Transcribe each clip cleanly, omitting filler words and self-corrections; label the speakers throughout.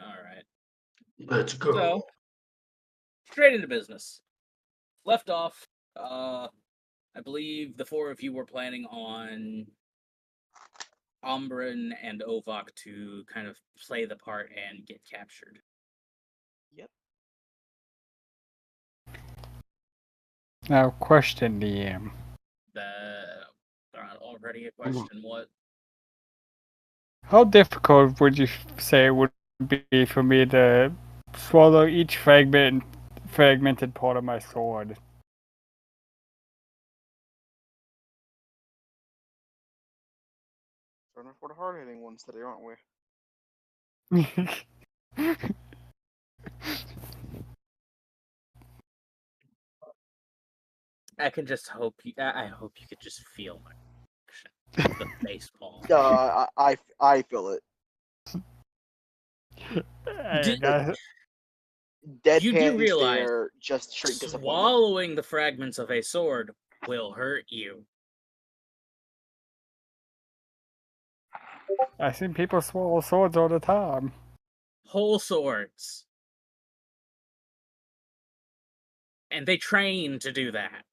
Speaker 1: Alright.
Speaker 2: Let's go.
Speaker 1: So, straight into business. Left off, I believe the four of you were planning on Ombrin and Ovok to kind of play the part and get captured.
Speaker 3: Yep.
Speaker 4: Now, question DM.
Speaker 1: Already a question. What?
Speaker 4: How difficult would you say it would be for me to swallow each fragmented part of my sword?
Speaker 3: Starting for the hard hitting ones today, aren't we?
Speaker 1: I can just hope you. I hope you could just feel my action. The baseball.
Speaker 3: I feel it. Deadpan
Speaker 1: realize
Speaker 3: stare, just straight disappointment.
Speaker 1: Swallowing the fragments of a sword will hurt you.
Speaker 4: I see people swallow swords all the time.
Speaker 1: Whole swords. And they train to do that.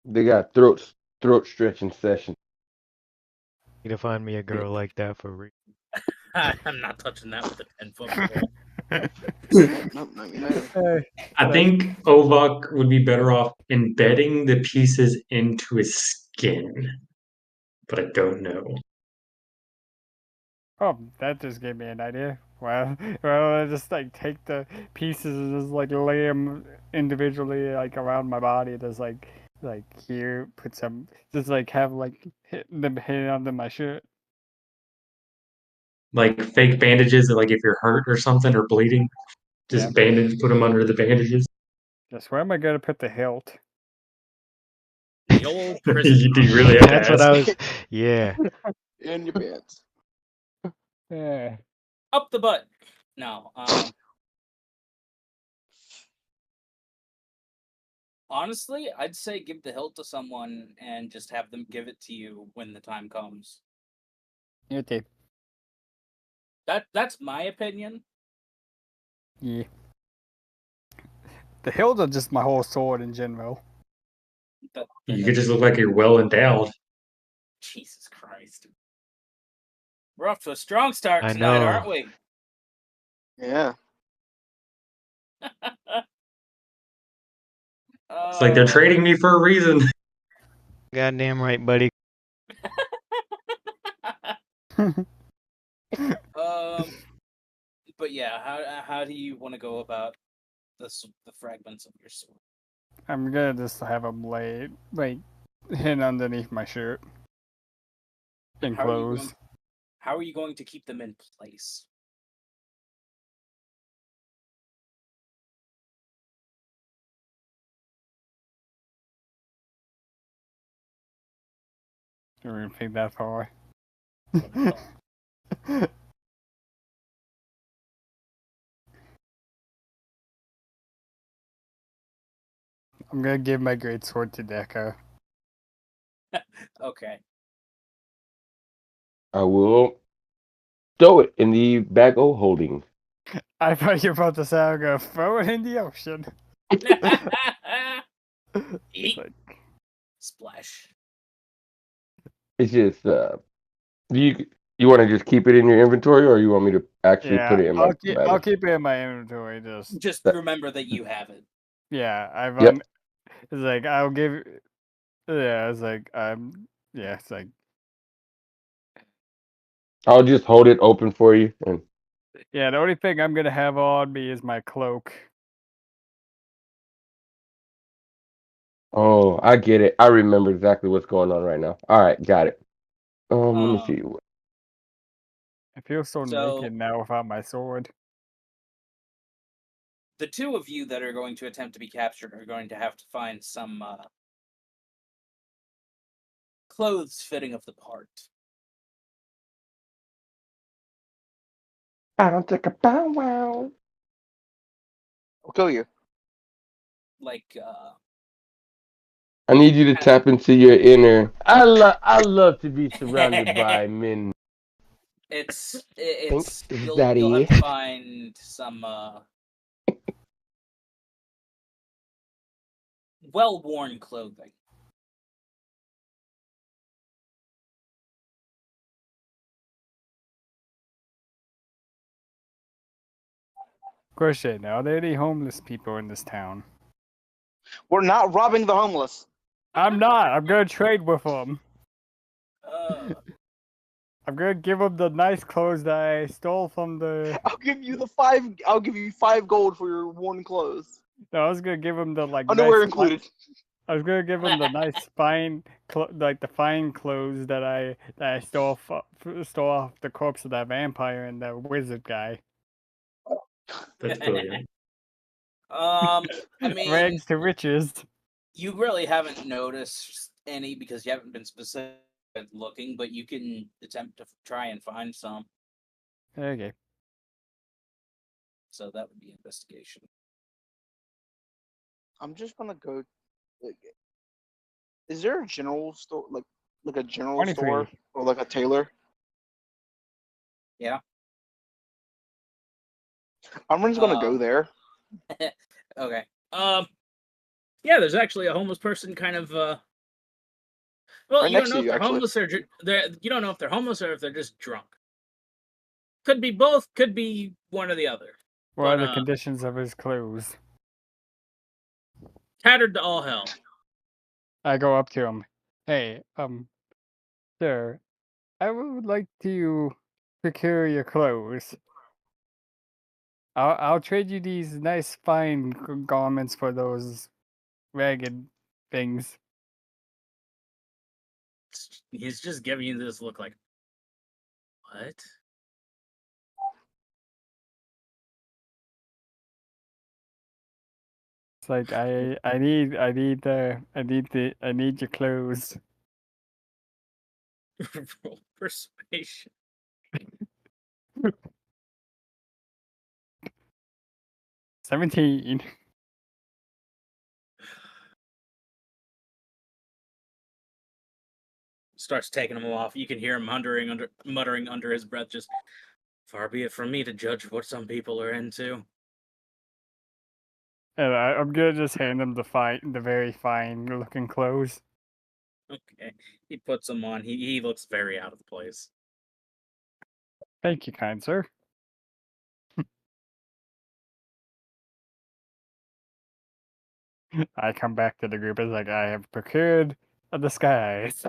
Speaker 2: They got throat stretching session.
Speaker 5: Need to find me a girl like that for real.
Speaker 1: I'm not touching that with a 10-foot pole.
Speaker 6: I think Ovok would be better off embedding the pieces into his skin, but I don't know.
Speaker 4: Oh, that just gave me an idea. Well, I just like take the pieces and just like lay them individually like around my body. Just like here, put some, just like have like hit under my shirt.
Speaker 6: Like fake bandages, like if you're hurt or something or bleeding, just put them under the bandages.
Speaker 4: Just where am I gonna put the hilt?
Speaker 1: The old prison.
Speaker 6: You do really have
Speaker 5: That's
Speaker 6: to
Speaker 5: what
Speaker 6: ask.
Speaker 5: I was. Yeah.
Speaker 3: In your pants.
Speaker 4: Yeah.
Speaker 1: Up the butt. No. Honestly, I'd say give the hilt to someone and just have them give it to you when the time comes.
Speaker 4: Okay.
Speaker 1: That's my opinion.
Speaker 4: Yeah. The hilt are just my whole sword in general.
Speaker 6: You could just look like you're well endowed.
Speaker 1: Jesus Christ. We're off to a strong start
Speaker 5: I
Speaker 1: tonight,
Speaker 5: know.
Speaker 1: aren't we?
Speaker 3: Yeah.
Speaker 6: It's like they're trading me for a reason.
Speaker 5: Goddamn right, buddy.
Speaker 1: But yeah, how do you want to go about the fragments of your sword?
Speaker 4: I'm gonna just have them lay like hidden underneath my shirt and clothes.
Speaker 1: How are you going to keep them in place?
Speaker 4: I didn't think that far. I'm gonna give my great sword to Deco.
Speaker 1: Okay.
Speaker 2: I will throw it in the bag of holding.
Speaker 4: I thought you were about to say I'm gonna throw it in the ocean.
Speaker 1: Splash.
Speaker 2: It's just you want to just keep it in your inventory, or you want me to actually put it in my bag?
Speaker 4: I'll keep it in my inventory.
Speaker 1: Just remember that you have it.
Speaker 4: Yeah, I've
Speaker 2: Yep.
Speaker 4: It's like I'll give. Yeah, it's like yeah, it's like
Speaker 2: I'll just hold it open for you. And
Speaker 4: yeah, the only thing I'm gonna have on me is my cloak.
Speaker 2: oh, I get it. I remember exactly what's going on right now. All right, got it. Let me see.
Speaker 4: I feel so naked now without my sword.
Speaker 1: The two of you that are going to attempt to be captured are going to have to find some clothes fitting of the part.
Speaker 2: I don't take a bow wow.
Speaker 3: I'll kill you.
Speaker 1: Like
Speaker 2: I need you to tap into your inner. I love to be surrounded by men.
Speaker 1: it's
Speaker 2: Thanks,
Speaker 1: you'll have
Speaker 2: Daddy.
Speaker 1: to find some well-worn clothing.
Speaker 4: Question: are there any homeless people in this town?
Speaker 3: We're not robbing the homeless.
Speaker 4: I'm not. I'm gonna trade with them.
Speaker 1: Uh,
Speaker 4: I'm gonna give them the nice clothes that I stole from the.
Speaker 3: I'll give you 5 gold for your worn clothes.
Speaker 4: No, I was gonna give them the
Speaker 3: Underwear
Speaker 4: nice.
Speaker 3: included.
Speaker 4: I was gonna give them the nice fine, the fine clothes that I stole stole off the corpse of that vampire and the wizard guy.
Speaker 6: That's brilliant.
Speaker 1: I mean,
Speaker 4: Rags to riches.
Speaker 1: you really haven't noticed any because you haven't been specific looking, but you can attempt to try and find some.
Speaker 4: Okay.
Speaker 1: So that would be investigation.
Speaker 3: I'm just gonna go. Like, is there a general store, like a general
Speaker 4: 23.
Speaker 3: store or like a tailor?
Speaker 1: Yeah.
Speaker 3: I'm just gonna go there.
Speaker 1: Okay. Yeah, there's actually a homeless person kind of well,
Speaker 3: Right
Speaker 1: you don't
Speaker 3: next
Speaker 1: know
Speaker 3: to
Speaker 1: if
Speaker 3: you,
Speaker 1: they're
Speaker 3: actually.
Speaker 1: homeless or you don't know if they're homeless or if they're just drunk. Could be both, could be one or the other.
Speaker 4: What are
Speaker 1: But
Speaker 4: the conditions of his clothes?
Speaker 1: tattered to all hell.
Speaker 4: I go up to him. Hey, sir, I would like to procure your clothes. I'll trade you these nice fine garments for those ragged things.
Speaker 1: He's just giving you this look like, what?
Speaker 4: It's like I need your clothes.
Speaker 1: Roll persuasion.
Speaker 4: 17.
Speaker 1: Starts taking them off. You can hear him muttering under his breath, just, far be it from me to judge what some people are into.
Speaker 4: And I'm gonna just hand him the very fine looking clothes.
Speaker 1: Okay. He puts them on. He looks very out of place.
Speaker 4: Thank you, kind sir. I come back to the group as like I have procured a disguise.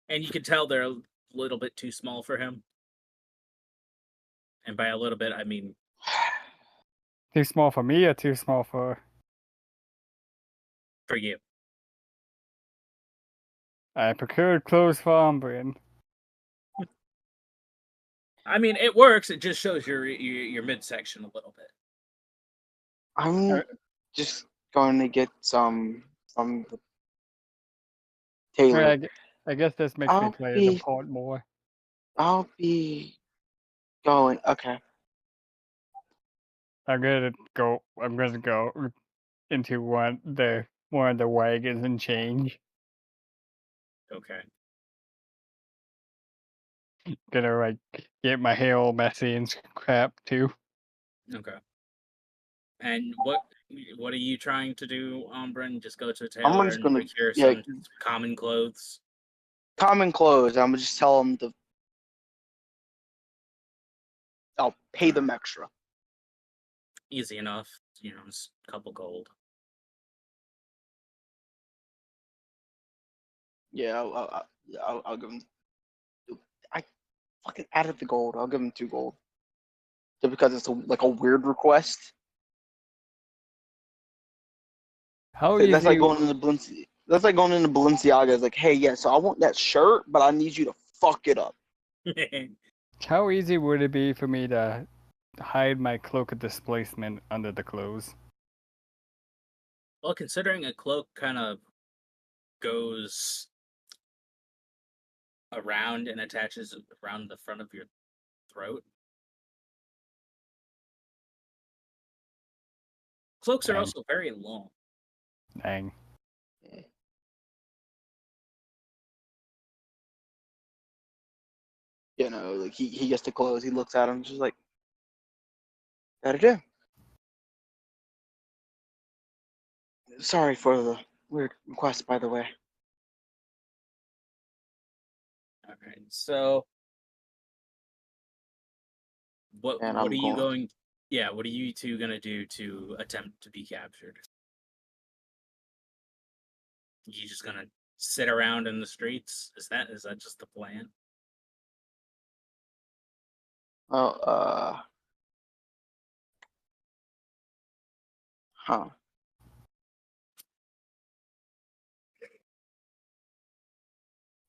Speaker 1: And you can tell they're a little bit too small for him. And by a little bit, I mean
Speaker 4: Too small for me or too small for
Speaker 1: you.
Speaker 4: I procured clothes for Umbrian.
Speaker 1: I mean, it works. It just shows your midsection a little bit.
Speaker 3: I'm just going to get some from the tailor.
Speaker 4: I guess this makes me play the part more.
Speaker 3: I'll be going. Okay.
Speaker 4: I'm gonna go into one of the wagons and change.
Speaker 1: Okay.
Speaker 4: Gonna like get my hair all messy and crap too.
Speaker 1: Okay. And what are you trying to do, Umbrin? Just go to a
Speaker 3: I'm
Speaker 1: tailor
Speaker 3: just
Speaker 1: and
Speaker 3: gonna
Speaker 1: procure
Speaker 3: yeah,
Speaker 1: some common clothes.
Speaker 3: common clothes. I'm gonna just tell them to. I'll pay them extra.
Speaker 1: Easy enough. Just a couple gold.
Speaker 3: Yeah, I'll give them. I fucking added the gold. I'll give them 2 gold. Just because it's like a weird request.
Speaker 4: How
Speaker 3: That's
Speaker 4: easy?
Speaker 3: like going into Balenciaga. That's like going into Balenciaga. It's like, hey, yeah, so I want that shirt, but I need you to fuck it up.
Speaker 4: How easy would it be for me to hide my cloak of displacement under the clothes?
Speaker 1: Well, considering a cloak kind of goes around and attaches around the front of your throat. Cloaks are
Speaker 4: Dang.
Speaker 1: also very long.
Speaker 4: Dang.
Speaker 3: like he gets the clothes. He looks at him, just like, gotta do. Sorry for the weird request, by the way.
Speaker 1: All right. So, what
Speaker 3: And
Speaker 1: what
Speaker 3: I'm
Speaker 1: are you
Speaker 3: going.
Speaker 1: going? Yeah, what are you two gonna do to attempt to be captured? You just gonna sit around in the streets? Is that just the plan?
Speaker 3: Oh, huh.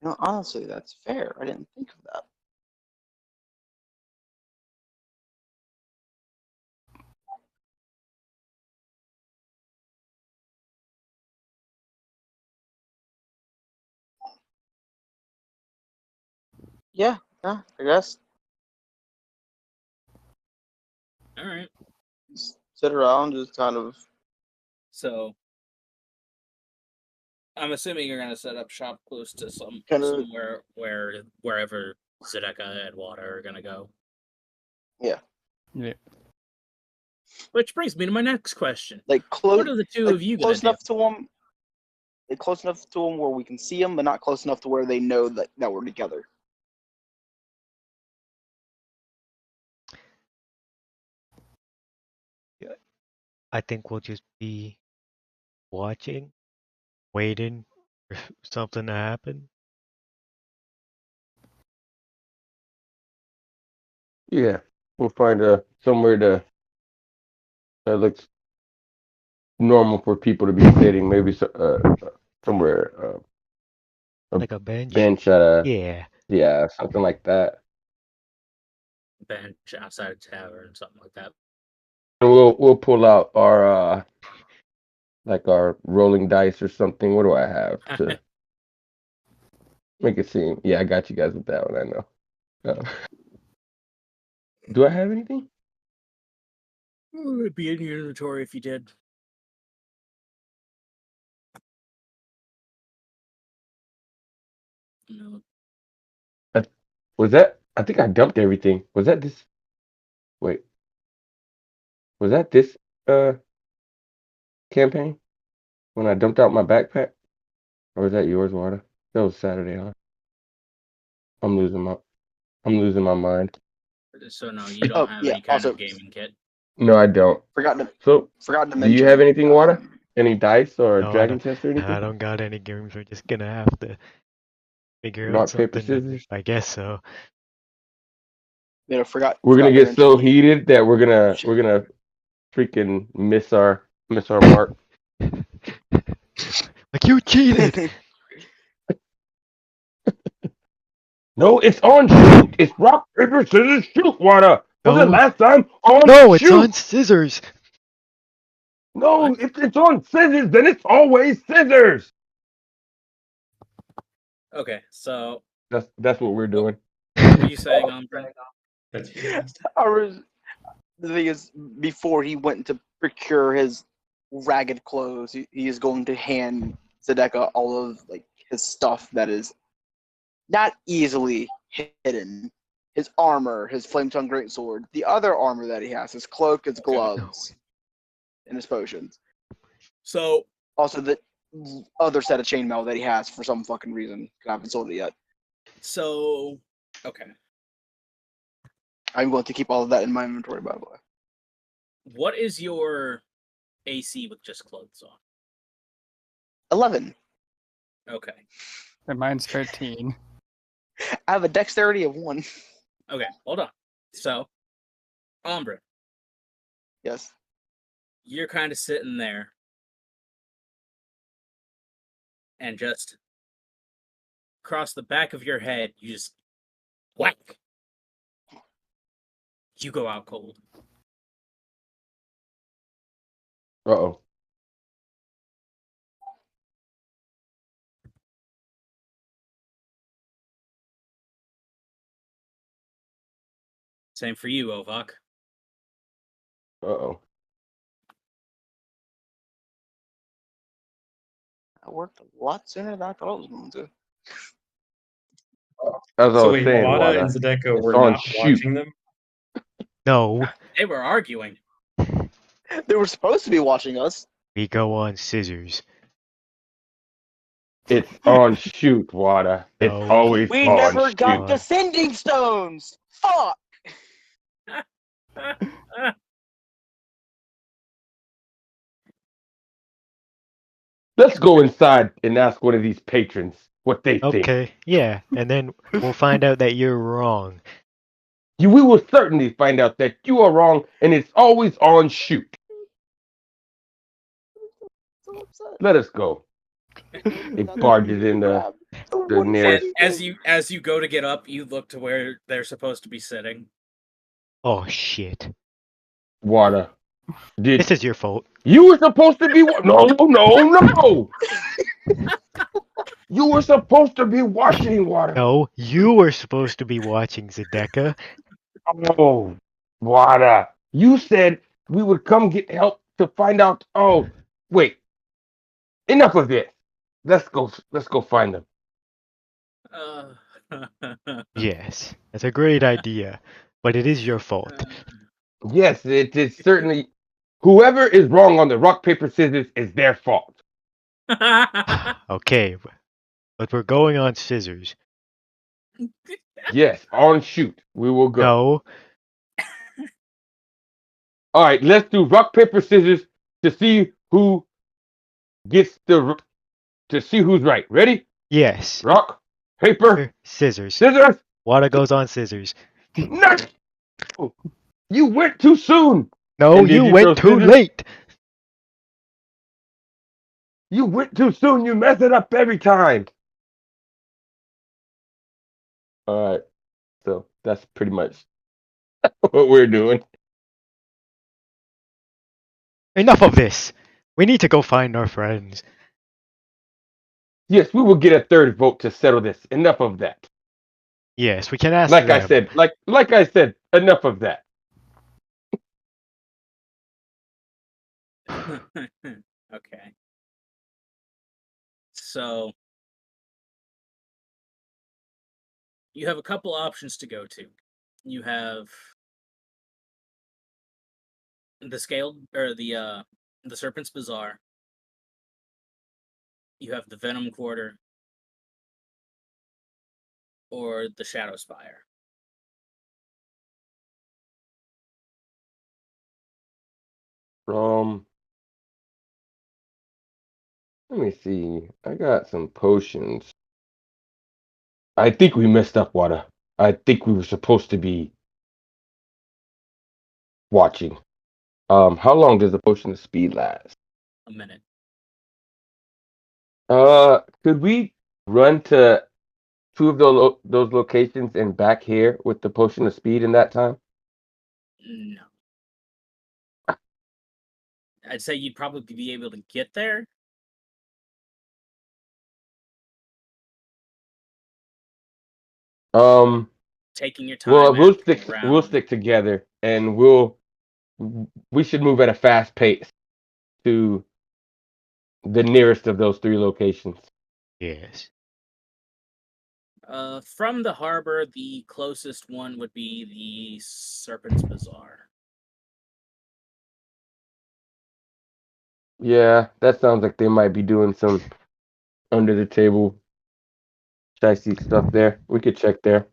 Speaker 3: Honestly, that's fair. I didn't think of that. Yeah, I guess.
Speaker 1: All right.
Speaker 3: Just sit around, just kind of.
Speaker 1: So, I'm assuming you're gonna set up shop close to
Speaker 3: Kind of.
Speaker 1: somewhere wherever Zedeka and Water are gonna go.
Speaker 3: Yeah.
Speaker 4: Yeah.
Speaker 1: Which brings me to my next question.
Speaker 3: Like
Speaker 1: What
Speaker 3: close,
Speaker 1: are the two
Speaker 3: like
Speaker 1: of you gonna
Speaker 3: close
Speaker 1: do?
Speaker 3: enough to them. Like close enough to them where we can see them, but not close enough to where they know that we're together.
Speaker 5: I think we'll just be watching, waiting for something to happen.
Speaker 2: Yeah, we'll find somewhere that looks normal for people to be sitting. Maybe somewhere a
Speaker 5: Like a bench.
Speaker 2: bench at a
Speaker 5: Yeah.
Speaker 2: yeah, something like that.
Speaker 1: Bench outside a tavern, something like that.
Speaker 2: And we'll pull out our like our rolling dice or something. What do I have to make it seem? Yeah, I got you guys with that one. I know. Do I have anything?
Speaker 1: It would be in your inventory if you did. No.
Speaker 2: Was that? I think I dumped everything. Was that this? Wait, was that this uh campaign when I dumped out my backpack? Or was that yours, Wada? That was Saturday, huh? I'm losing my I'm losing my mind.
Speaker 1: So no, you don't
Speaker 3: Oh
Speaker 1: have
Speaker 3: yeah.
Speaker 1: any kind of
Speaker 3: Also,
Speaker 1: gaming kit.
Speaker 2: No, I don't.
Speaker 3: forgot to
Speaker 2: So, do you have
Speaker 3: mention.
Speaker 2: anything, Wada? Any dice or
Speaker 5: No, I
Speaker 2: dragon
Speaker 5: don't.
Speaker 2: chest or
Speaker 5: I
Speaker 2: anything?
Speaker 5: don't got any games. We're just gonna have to figure out
Speaker 2: Rock, paper,
Speaker 5: something.
Speaker 2: scissors?
Speaker 5: I guess so.
Speaker 2: We're gonna
Speaker 3: Forgot to
Speaker 2: get so
Speaker 3: mention.
Speaker 2: heated that we're
Speaker 3: Shit.
Speaker 2: gonna freaking miss our mark.
Speaker 5: Like you cheated.
Speaker 2: No, it's on shoot. It's rock, paper, scissors, shoot, Wada. Was it
Speaker 5: No,
Speaker 2: last time on
Speaker 5: no, it's
Speaker 2: shoot?
Speaker 5: on scissors.
Speaker 2: No,
Speaker 1: What?
Speaker 2: if it's on scissors, then it's always scissors.
Speaker 1: Okay, so
Speaker 2: That's what we're doing.
Speaker 1: what were you saying, Umbra?
Speaker 6: That's fantastic.
Speaker 3: The thing is, before he went to procure his ragged clothes, he is going to hand Zedeka all of like his stuff that is not easily hidden. His armor, his flame tongue greatsword, the other armor that he has, his cloak, his gloves, and his potions.
Speaker 1: So
Speaker 3: Also, the other set of chainmail that he has for some fucking reason. I haven't sold it yet.
Speaker 1: okay.
Speaker 3: I'm going to keep all of that in my inventory, by the way.
Speaker 1: What is your AC with just clothes on?
Speaker 3: 11.
Speaker 1: Okay.
Speaker 4: And mine's 13.
Speaker 3: I have a dexterity of 1.
Speaker 1: Okay, hold on. So, Umbra,
Speaker 3: Yes.
Speaker 1: you're kind of sitting there and just across the back of your head, you just whack. You go out cold.
Speaker 2: Uh-oh.
Speaker 1: Same for you, Ovak.
Speaker 2: Uh-oh.
Speaker 3: I worked a lot sooner than I thought I was going to.
Speaker 2: As I
Speaker 6: So
Speaker 2: was
Speaker 6: wait,
Speaker 2: saying,
Speaker 6: Wada
Speaker 2: Wada,
Speaker 6: and Zedeka
Speaker 2: it's
Speaker 6: were
Speaker 2: on
Speaker 6: not
Speaker 2: shoot.
Speaker 6: watching them?
Speaker 5: No,
Speaker 1: They were arguing.
Speaker 3: They were supposed to be watching us.
Speaker 5: we go on scissors.
Speaker 2: It's on shoot, Wada. It's
Speaker 5: No.
Speaker 2: always
Speaker 3: We
Speaker 2: on
Speaker 3: never got
Speaker 2: shoot.
Speaker 3: the sending stones. Fuck.
Speaker 2: Let's go inside and ask one of these patrons what they think.
Speaker 5: Okay, yeah, and then we'll find out that you're wrong.
Speaker 2: We will certainly find out that you are wrong, and it's always on shoot.
Speaker 3: So upset.
Speaker 2: Let us go. It barges in the nearest.
Speaker 1: As you go to get up, you look to where they're supposed to be sitting.
Speaker 5: Oh shit.
Speaker 2: Water.
Speaker 5: This is your fault.
Speaker 2: You were supposed to be no. You were supposed to be watching, Water.
Speaker 5: No, you were supposed to be watching Zedeka.
Speaker 2: Oh, Water. You said we would come get help to find out. Oh, wait. Enough of this. Let's go find them.
Speaker 5: Yes, that's a great idea, but it is your fault.
Speaker 2: Yes, it is certainly. Whoever is wrong on the rock paper scissors is their fault.
Speaker 5: Okay, but we're going on scissors.
Speaker 2: Yes, on shoot. We will go.
Speaker 5: No,
Speaker 2: All right, let's do rock paper scissors to see who gets to see who's right. Ready?
Speaker 5: yes.
Speaker 2: Rock, paper,
Speaker 5: Scissors.
Speaker 2: scissors.
Speaker 5: Wada goes on scissors.
Speaker 2: No! You went too soon.
Speaker 5: No,
Speaker 2: And did
Speaker 5: you
Speaker 2: you
Speaker 5: went
Speaker 2: throw
Speaker 5: too
Speaker 2: scissors?
Speaker 5: late.
Speaker 2: You went too soon. You mess it up every time. All right, so that's pretty much what we're doing.
Speaker 5: Enough of this. We need to go find our friends.
Speaker 2: Yes, we will get a third vote to settle this. Enough of that.
Speaker 5: Yes, we can ask
Speaker 2: Like
Speaker 5: them.
Speaker 2: I said, like I said, enough of that.
Speaker 1: Okay. So you have a couple options to go to. You have the scaled or the Serpent's Bazaar. You have the Venom Quarter or the Shadow Spire.
Speaker 2: Let me see. I got some potions. I think we messed up, Wada. I think we were supposed to be watching. How long does the potion of speed last?
Speaker 1: A minute.
Speaker 2: Could we run to two of those locations and back here with the potion of speed in that time?
Speaker 1: No. I'd say you'd probably be able to get there. Taking your time.
Speaker 2: Well, we'll stick.
Speaker 1: around.
Speaker 2: We'll stick together, and we should move at a fast pace to the nearest of those three locations.
Speaker 5: Yes.
Speaker 1: From the harbor, the closest one would be the Serpent's Bazaar.
Speaker 2: Yeah, that sounds like they might be doing some under the table shicey stuff there. We could check there.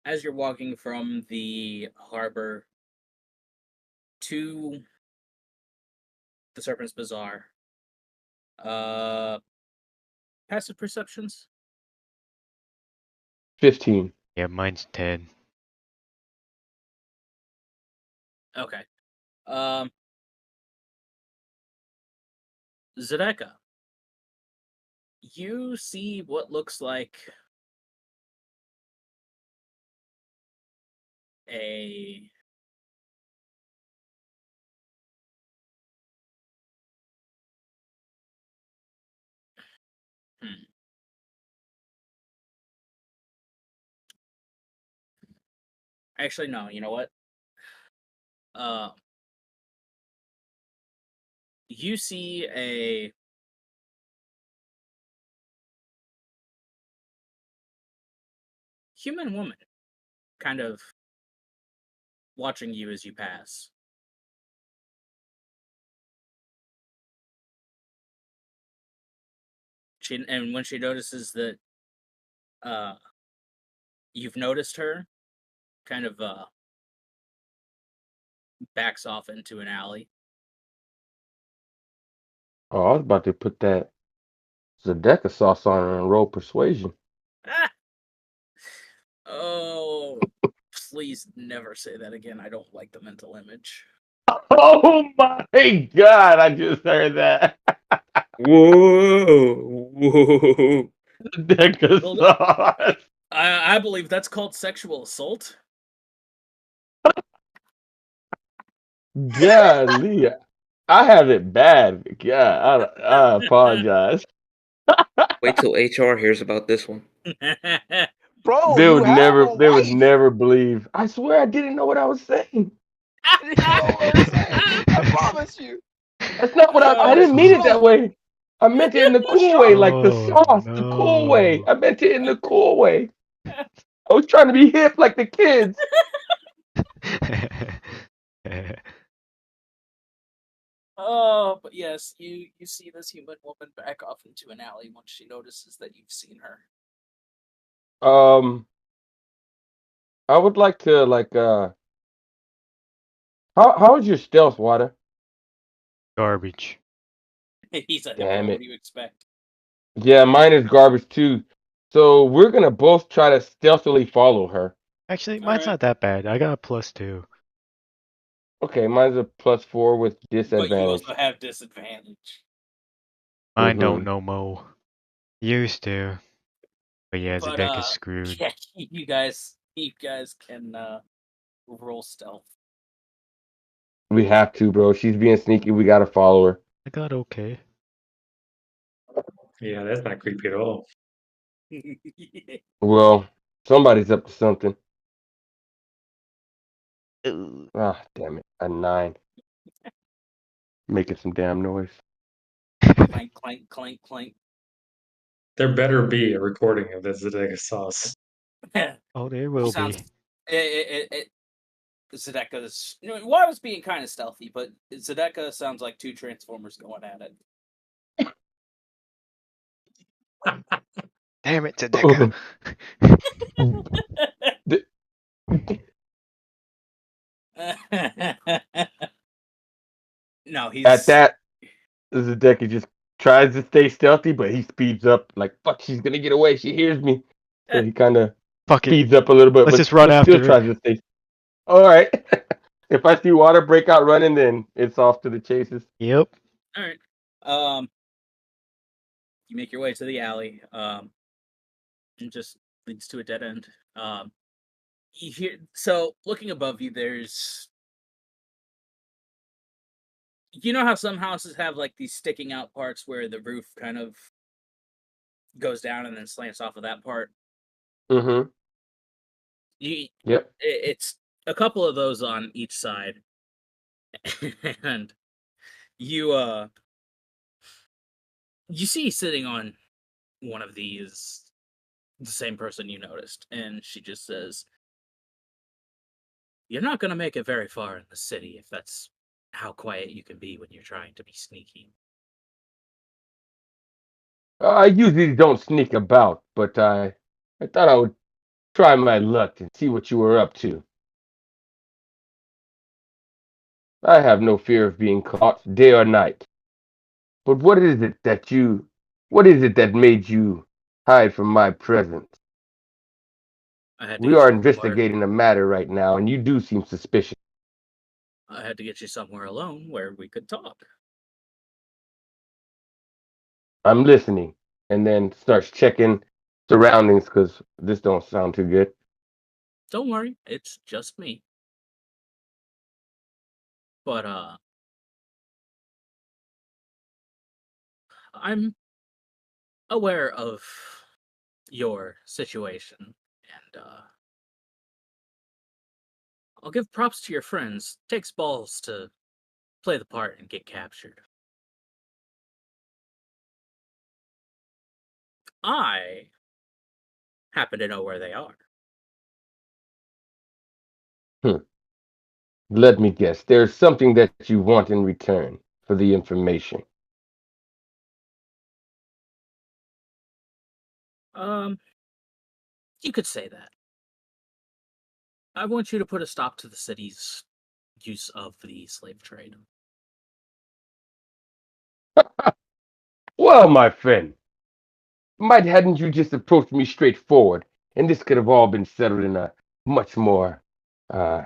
Speaker 1: As you're walking from the harbor to the Serpent's Bazaar, passive perceptions.
Speaker 2: 15.
Speaker 5: Yeah, mine's 10.
Speaker 1: Okay. Zedeka, you see what looks like a hmm. Actually, no. You know what? you see a human woman kind of watching you as you pass. And when she notices that you've noticed her, kind of backs off into an alley.
Speaker 2: Oh, I was about to put that Zedeka sauce on her and roll persuasion.
Speaker 1: Ah! Oh, please never say that again. I don't like the mental image.
Speaker 2: Oh my God! I just heard that.
Speaker 7: Whoa, whoa.
Speaker 2: Zedeka
Speaker 1: Well,
Speaker 2: sauce.
Speaker 1: I believe that's called sexual assault.
Speaker 2: Golly, I have it bad. God, I apologize.
Speaker 7: Wait till HR hears about this one.
Speaker 3: Bro,
Speaker 2: They
Speaker 3: you
Speaker 2: would
Speaker 3: have a
Speaker 2: never. They would
Speaker 3: wife.
Speaker 2: never believe. I swear, I didn't know what I was saying.
Speaker 3: I didn't know what I was saying. I promise you.
Speaker 2: That's not what I
Speaker 3: Promise
Speaker 2: didn't
Speaker 3: you.
Speaker 2: mean it
Speaker 3: So,
Speaker 2: that way. I meant it in the
Speaker 3: well,
Speaker 2: cool
Speaker 3: shut
Speaker 2: way,
Speaker 3: up.
Speaker 2: like the
Speaker 5: Oh
Speaker 2: sauce, the cool way.
Speaker 5: no.
Speaker 2: I meant it in the cool way. I was trying to be hip like the kids.
Speaker 1: Oh, but yes, you see this human woman back off into an alley once she notices that you've seen her.
Speaker 2: I would like to how is your stealth, Water?
Speaker 5: Garbage.
Speaker 1: He's a hippo.
Speaker 2: Damn
Speaker 1: What
Speaker 2: it.
Speaker 1: do you expect?
Speaker 2: Yeah, mine is garbage too. So we're gonna both try to stealthily follow her.
Speaker 5: Actually,
Speaker 1: All
Speaker 5: mine's
Speaker 1: right,
Speaker 5: not that bad. I got a +2.
Speaker 2: Okay, mine's a +4 with
Speaker 1: but you
Speaker 2: disadvantage.
Speaker 1: also have disadvantage.
Speaker 5: Mine don't
Speaker 2: Mm-hmm.
Speaker 5: no mo. Used to. But yeah, the
Speaker 1: But
Speaker 5: deck is screwed.
Speaker 1: yeah, you guys can roll stealth.
Speaker 2: We have to, bro. She's being sneaky. We gotta follow her.
Speaker 5: I got okay.
Speaker 6: Yeah, that's not creepy at all.
Speaker 2: Well, somebody's up to something.
Speaker 5: Ooh.
Speaker 2: Ah, damn it. A 9. Making some damn noise.
Speaker 1: Clank, clank, clank, clank.
Speaker 6: There better be a recording of this Zedeka sauce.
Speaker 5: Oh, there will
Speaker 1: Sounds
Speaker 5: be.
Speaker 1: it Zedeka's Water was being kind of stealthy, but Zedeka sounds like two Transformers going at
Speaker 5: Damn it, Tadeka.
Speaker 1: it. No,
Speaker 2: At
Speaker 1: he's
Speaker 2: that, Zedeki just tries to stay stealthy, but he speeds up like, fuck, she's gonna get away. She hears me. So he kind of
Speaker 5: Fuck it.
Speaker 2: speeds up a little bit,
Speaker 5: Let's
Speaker 2: but,
Speaker 5: just run
Speaker 2: but still
Speaker 5: after her.
Speaker 2: tries to stay. All right. If I see Water break out running, then it's off to the chases.
Speaker 5: Yep.
Speaker 1: all right. You make your way to the alley. It just leads to a dead end. You hear so looking above you. There's you know how some houses have like these sticking out parts where the roof kind of goes down and then slants off of that part.
Speaker 2: Mm-hmm. Yep.
Speaker 1: It's a couple of those on each side, and you you see sitting on one of these the same person you noticed, and she just says, "You're not gonna make it very far in the city if that's how quiet you can be when you're trying to be sneaky."
Speaker 2: I usually don't sneak about, but I thought I would try my luck and see what you were up to. I have no fear of being caught, day or night. But what is it that made you hide from my presence?
Speaker 1: I had to
Speaker 2: We
Speaker 1: get
Speaker 2: are
Speaker 1: you somewhere.
Speaker 2: investigating a matter right now, and you do seem suspicious.
Speaker 1: I had to get you somewhere alone where we could talk.
Speaker 2: I'm listening, and then starts checking surroundings because this don't sound too good.
Speaker 1: Don't worry, it's just me. But I'm aware of your situation, and I'll give props to your friends. Takes balls to play the part and get captured. I happen to know where they are.
Speaker 2: Let me guess. There's something that you want in return for the information.
Speaker 1: Um, you could say that. I want you to put a stop to the city's use of the slave trade.
Speaker 2: Well, my friend, might hadn't you just approached me straightforward, and this could have all been settled in a much more uh,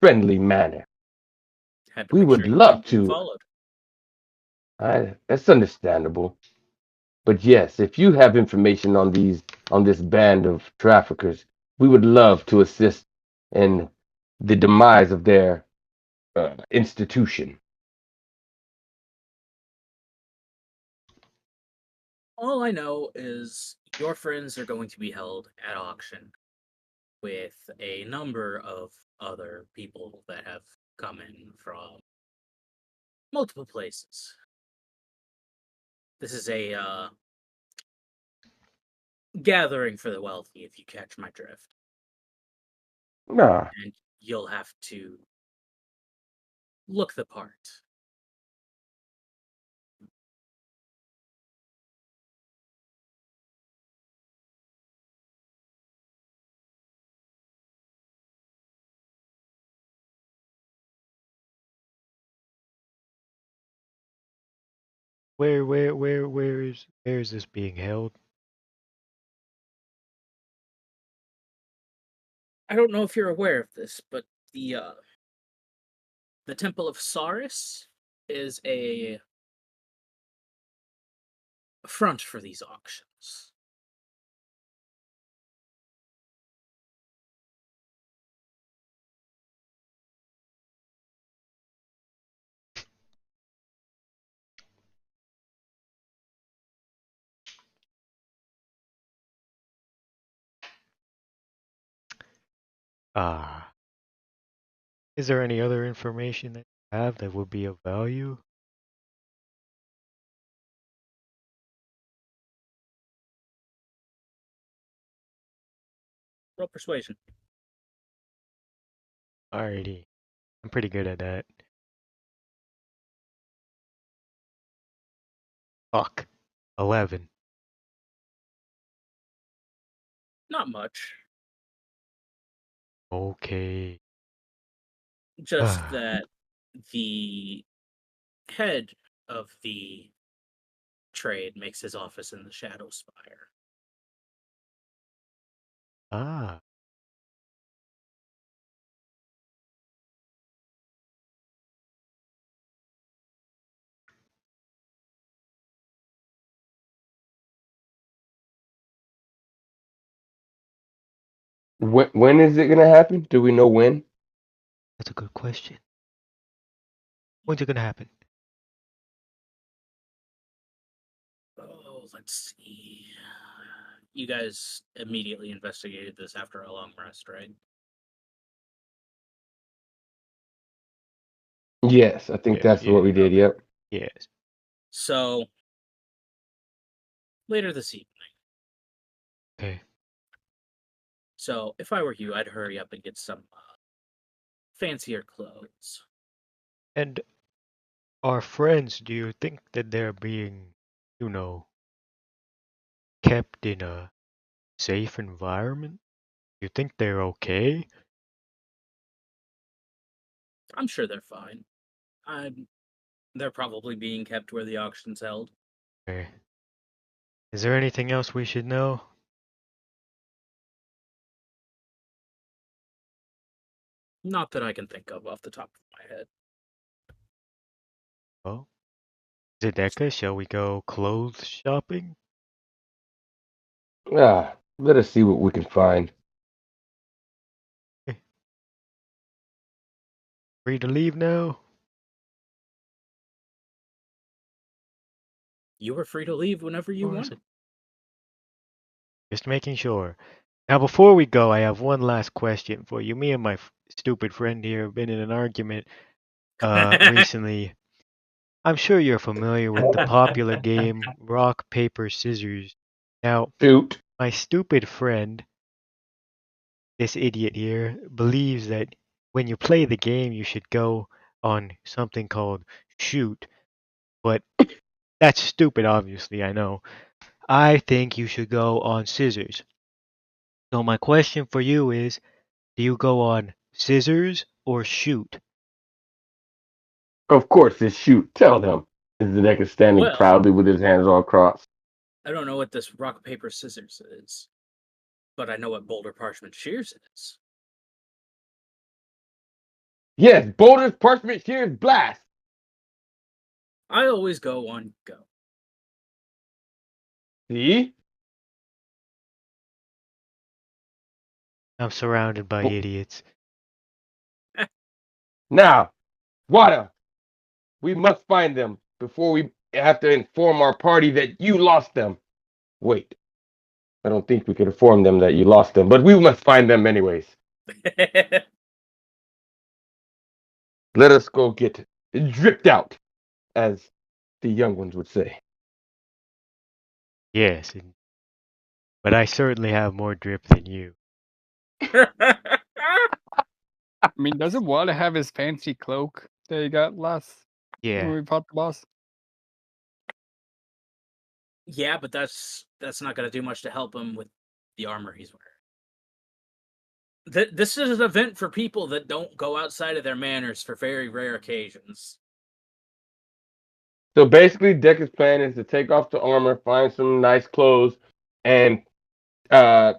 Speaker 2: friendly manner.
Speaker 1: Had to
Speaker 2: We
Speaker 1: make
Speaker 2: would
Speaker 1: sure you weren't
Speaker 2: love
Speaker 1: being
Speaker 2: to.
Speaker 1: followed.
Speaker 2: That's understandable. But yes, if you have information on this band of traffickers, we would love to assist in the demise of their institution.
Speaker 1: All I know is your friends are going to be held at auction with a number of other people that have come in from multiple places. This is a gathering for the wealthy, if you catch my drift.
Speaker 2: Nah,
Speaker 1: And you'll have to look the part.
Speaker 5: Where is this being held?
Speaker 1: I don't know if you're aware of this, but the Temple of Saris is a front for these auctions.
Speaker 5: Ah, is there any other information that you have that would be of value?
Speaker 1: Roll persuasion.
Speaker 5: Alrighty, I'm pretty good at that. Fuck, 11.
Speaker 1: Not much.
Speaker 5: Okay.
Speaker 1: Just that the head of the trade makes his office in the Shadow Spire.
Speaker 5: Ah,
Speaker 2: when is it gonna happen? Do we know when?
Speaker 5: that's a good question. When's it gonna happen?
Speaker 1: Oh, let's see. You guys immediately investigated this after a long rest, right?
Speaker 2: Yes, I think that's what we did.
Speaker 1: Okay.
Speaker 2: Yep.
Speaker 5: Yes.
Speaker 1: So, later this evening.
Speaker 5: Okay.
Speaker 1: So, if I were you, I'd hurry up and get some fancier clothes.
Speaker 5: And our friends, do you think that they're being, you know, kept in a safe environment? You think they're okay?
Speaker 1: I'm sure they're fine. They're probably being kept where the auction's held.
Speaker 5: Okay. Is there anything else we should know?
Speaker 1: Not that I can think of off the top of my head.
Speaker 5: Well, Zedeka, shall we go clothes shopping?
Speaker 2: Let us see what we can find.
Speaker 5: Free to leave now?
Speaker 1: You were free to leave whenever you
Speaker 5: Or is
Speaker 1: wanted.
Speaker 5: it- Just making sure. Now, before we go, I have one last question for you. Me and my stupid friend here have been in an argument recently. I'm sure you're familiar with the popular game Rock, Paper, Scissors. Now,
Speaker 2: Shoot.
Speaker 5: my stupid friend, this idiot here, believes that when you play the game, you should go on something called shoot. But that's stupid, obviously, I know. I think you should go on scissors. So my question for you is, do you go on scissors or shoot?
Speaker 2: Of course, it's shoot. Tell them. Zedek is standing
Speaker 1: Well,
Speaker 2: proudly with his hands all crossed.
Speaker 1: I don't know what this rock, paper, scissors is, but I know what boulder, parchment, shears is.
Speaker 2: Yes, boulders, parchment, shears, blast.
Speaker 1: I always go on go.
Speaker 2: See?
Speaker 5: I'm surrounded by idiots.
Speaker 2: Now, Wada, we must find them before we have to inform our party that you lost them. Wait, I don't think we could inform them that you lost them, but we must find them anyways. Let us go get dripped out, as the young ones would say.
Speaker 5: Yes, but I certainly have more drip than you.
Speaker 4: I mean, doesn't Wada have his fancy cloak that he got last when
Speaker 5: Yeah.
Speaker 4: we fought the boss?
Speaker 1: Yeah, but that's not going to do much to help him with the armor he's wearing. This is an event for people that don't go outside of their manners for very rare occasions.
Speaker 2: So basically, Decker's plan is to take off the armor, find some nice clothes, and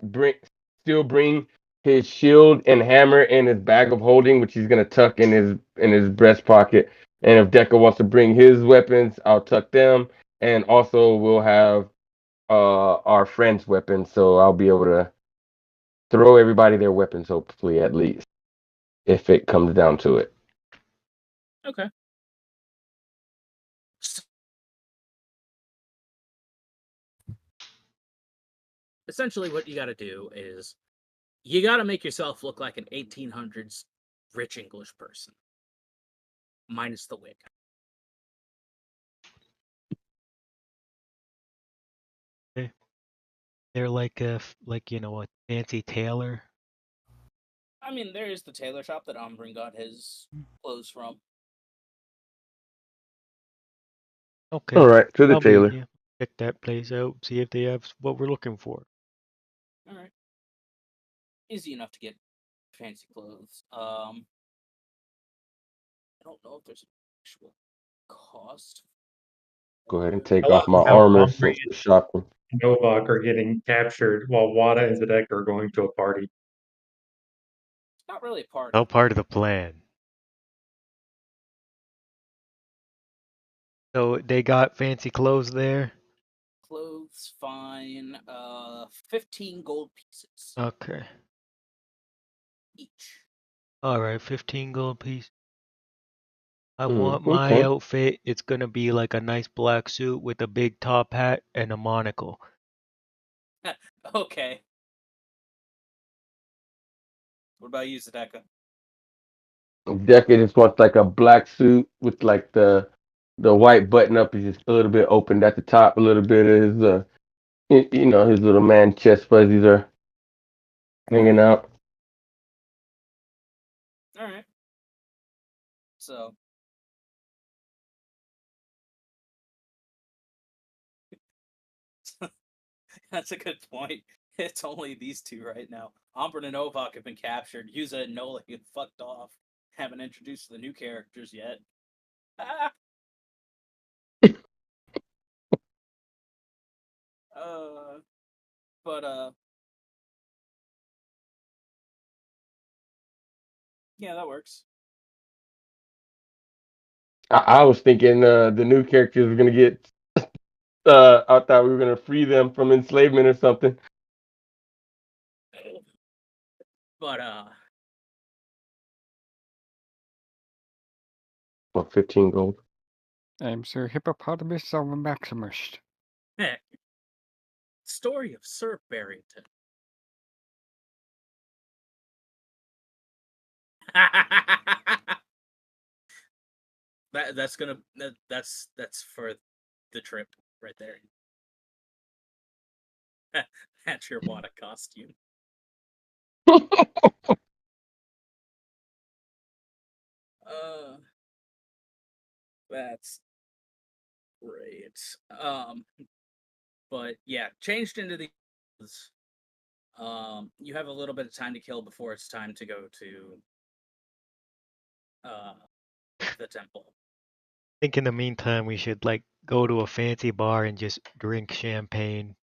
Speaker 2: bring his shield and hammer in his bag of holding, which he's gonna tuck in his breast pocket. And if Decker wants to bring his weapons, I'll tuck them. And also, we'll have our friends' weapons, so I'll be able to throw everybody their weapons, hopefully, at least, if it comes down to it.
Speaker 1: Okay. Essentially, what you got to do is you got to make yourself look like an 1800s rich English person, minus the wig.
Speaker 5: They're like a fancy tailor.
Speaker 1: I mean, there is the tailor shop that Ombrin got his clothes from.
Speaker 5: Okay.
Speaker 2: All right, to the
Speaker 5: I'll meet
Speaker 2: tailor.
Speaker 5: you. Check that place out. See if they have what we're looking for.
Speaker 1: All right. Easy enough to get fancy clothes. I don't know if there's an actual cost.
Speaker 2: Go ahead and take
Speaker 6: I love
Speaker 2: off my
Speaker 6: how
Speaker 2: armor
Speaker 6: Omri
Speaker 2: since the shopping.
Speaker 6: and Novak are getting captured while Wada and Zedek are going to a party.
Speaker 1: It's not really a party.
Speaker 5: All part of the plan. So they got fancy clothes there?
Speaker 1: Clothes, fine. 15 gold pieces
Speaker 5: Okay.
Speaker 1: each.
Speaker 5: Alright, 15 gold pieces. I want my
Speaker 2: Okay.
Speaker 5: outfit. It's gonna be like a nice black suit with a big top hat and a monocle.
Speaker 1: Okay. What about you, Zedeka?
Speaker 2: Decker just wants like a black suit with like the white button up is just a little bit opened at the top. A little bit of his his little man chest fuzzies are hanging out.
Speaker 1: All right. So. That's a good point. It's only these two right now. Ombrin and Ovak have been captured. Yuza and Nola get fucked off. Haven't introduced the new characters yet. Ah! But yeah, that works.
Speaker 2: I was thinking the new characters were gonna get. I thought we were gonna free them from enslavement or something.
Speaker 1: But
Speaker 2: Well, 15 gold.
Speaker 4: I'm Sir Hippopotamus of Maximus.
Speaker 1: heck, story of Sir Barrington. That's gonna that's for the trip right there. That's your Wada costume. Uh, that's great. But yeah, changed into the. You have a little bit of time to kill before it's time to go to the temple.
Speaker 5: I think in the meantime we should like go to a fancy bar and just drink champagne.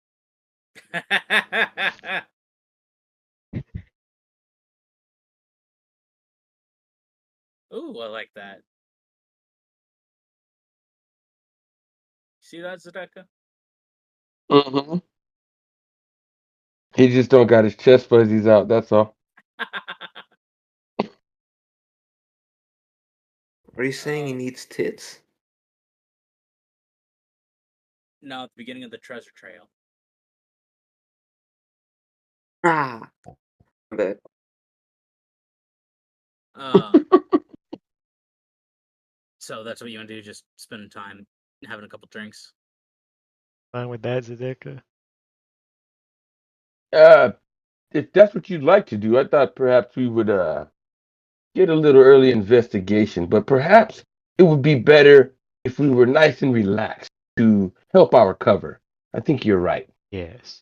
Speaker 1: Ooh, I like that. See that, Zedeka?
Speaker 2: Mm-hmm. He just don't got his chest fuzzies out. That's all.
Speaker 7: Are you saying he needs tits?
Speaker 1: No, at the beginning of the treasure trail.
Speaker 7: Ah, I bet.
Speaker 1: So that's what you want to do? Just spend time having a couple drinks.
Speaker 5: Fine with that, Zedeka?
Speaker 2: If that's what you'd like to do, I thought perhaps we would get a little early investigation, but perhaps it would be better if we were nice and relaxed to help our cover. I think you're right.
Speaker 5: Yes.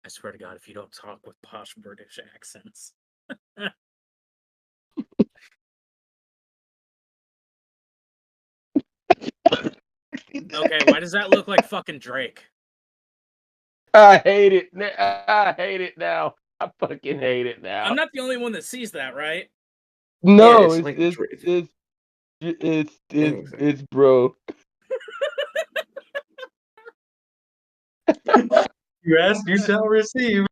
Speaker 1: I swear to God, if you don't talk with posh British accents. Okay, why does that look like fucking Drake?
Speaker 2: I hate it. I hate it now. I fucking hate it now.
Speaker 1: I'm not the only one that sees that, right?
Speaker 2: No,
Speaker 7: it's like
Speaker 2: it's bro.
Speaker 6: You ask, you shall receive.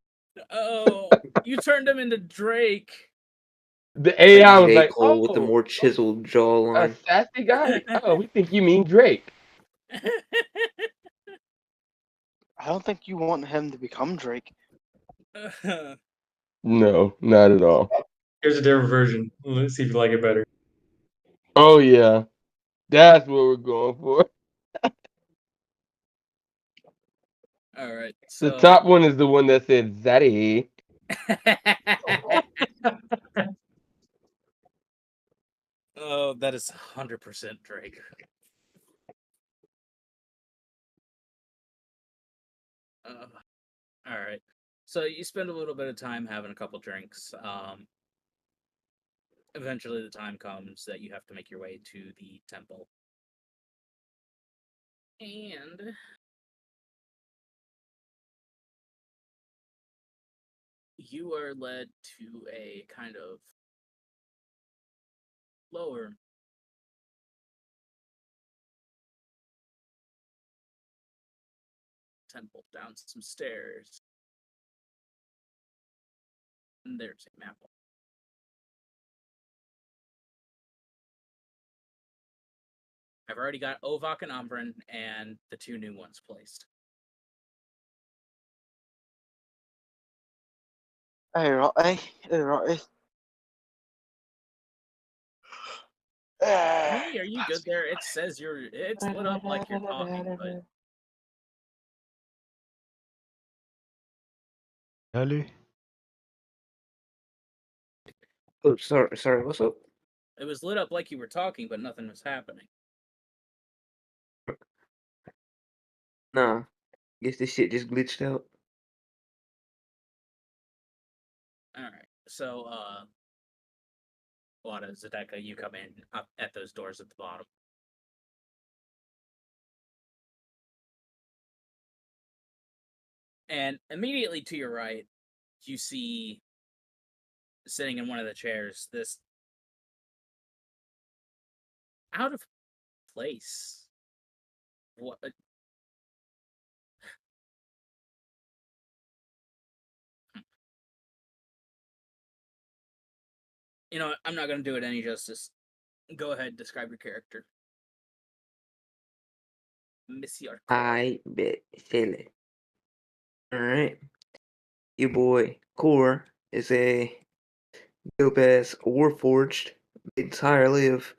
Speaker 1: Oh, you turned him into Drake.
Speaker 2: The AI
Speaker 7: like
Speaker 2: was
Speaker 7: J.
Speaker 2: like,
Speaker 7: Cole with the
Speaker 2: "Oh,
Speaker 7: more chiseled
Speaker 2: a
Speaker 7: jawline.
Speaker 2: sassy guy. Oh, we think you mean Drake."
Speaker 3: I don't think you want him to become Drake.
Speaker 2: No, not at all.
Speaker 6: Here's a different version. Let's see if you like it better.
Speaker 2: Oh yeah, that's what we're going for.
Speaker 1: All right,
Speaker 2: The
Speaker 1: so
Speaker 2: top one is the one that said Zaddy.
Speaker 1: oh, that is 100% Drake. All right, so you spend a little bit of time having a couple drinks. Eventually, the time comes that you have to make your way to the temple, and you are led to a kind of lower temple down some stairs. And there's a map. I've already got Ovak and Umbran and the two new ones placed.
Speaker 3: Alright.
Speaker 1: Hey, are you good there? It says it's lit up like you're talking, but
Speaker 5: Ellie?
Speaker 7: Oh, sorry, what's up?
Speaker 1: it was lit up like you were talking, but nothing was happening.
Speaker 7: Nah, guess this shit just glitched out.
Speaker 1: All right, so Wada, Zedeka, you come in up at those doors at the bottom. And immediately to your right, you see sitting in one of the chairs this out of place. What? You know, I'm not going to do it any justice. Go ahead, describe your character. Monsieur.
Speaker 7: I bet Philly. Alright. Your boy Core is a dope ass Warforged made entirely of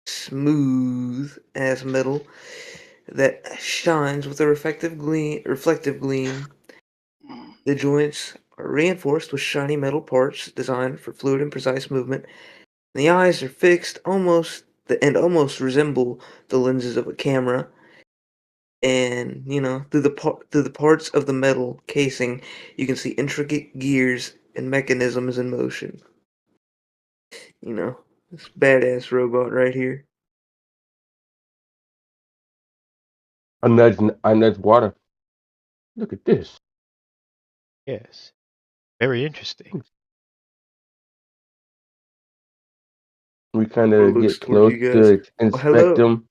Speaker 7: smooth ass metal that shines with a reflective gleam. The joints are reinforced with shiny metal parts designed for fluid and precise movement. The eyes are fixed almost resemble the lenses of a camera. And through the parts of the metal casing, you can see intricate gears and mechanisms in motion. This badass robot right here.
Speaker 2: I nudge water. Look at this.
Speaker 5: Yes. Very interesting.
Speaker 2: We kind
Speaker 7: Or
Speaker 2: of
Speaker 7: looks
Speaker 2: get
Speaker 7: towards
Speaker 2: close
Speaker 7: you guys.
Speaker 2: to
Speaker 7: Oh,
Speaker 2: inspect
Speaker 7: hello.
Speaker 2: them.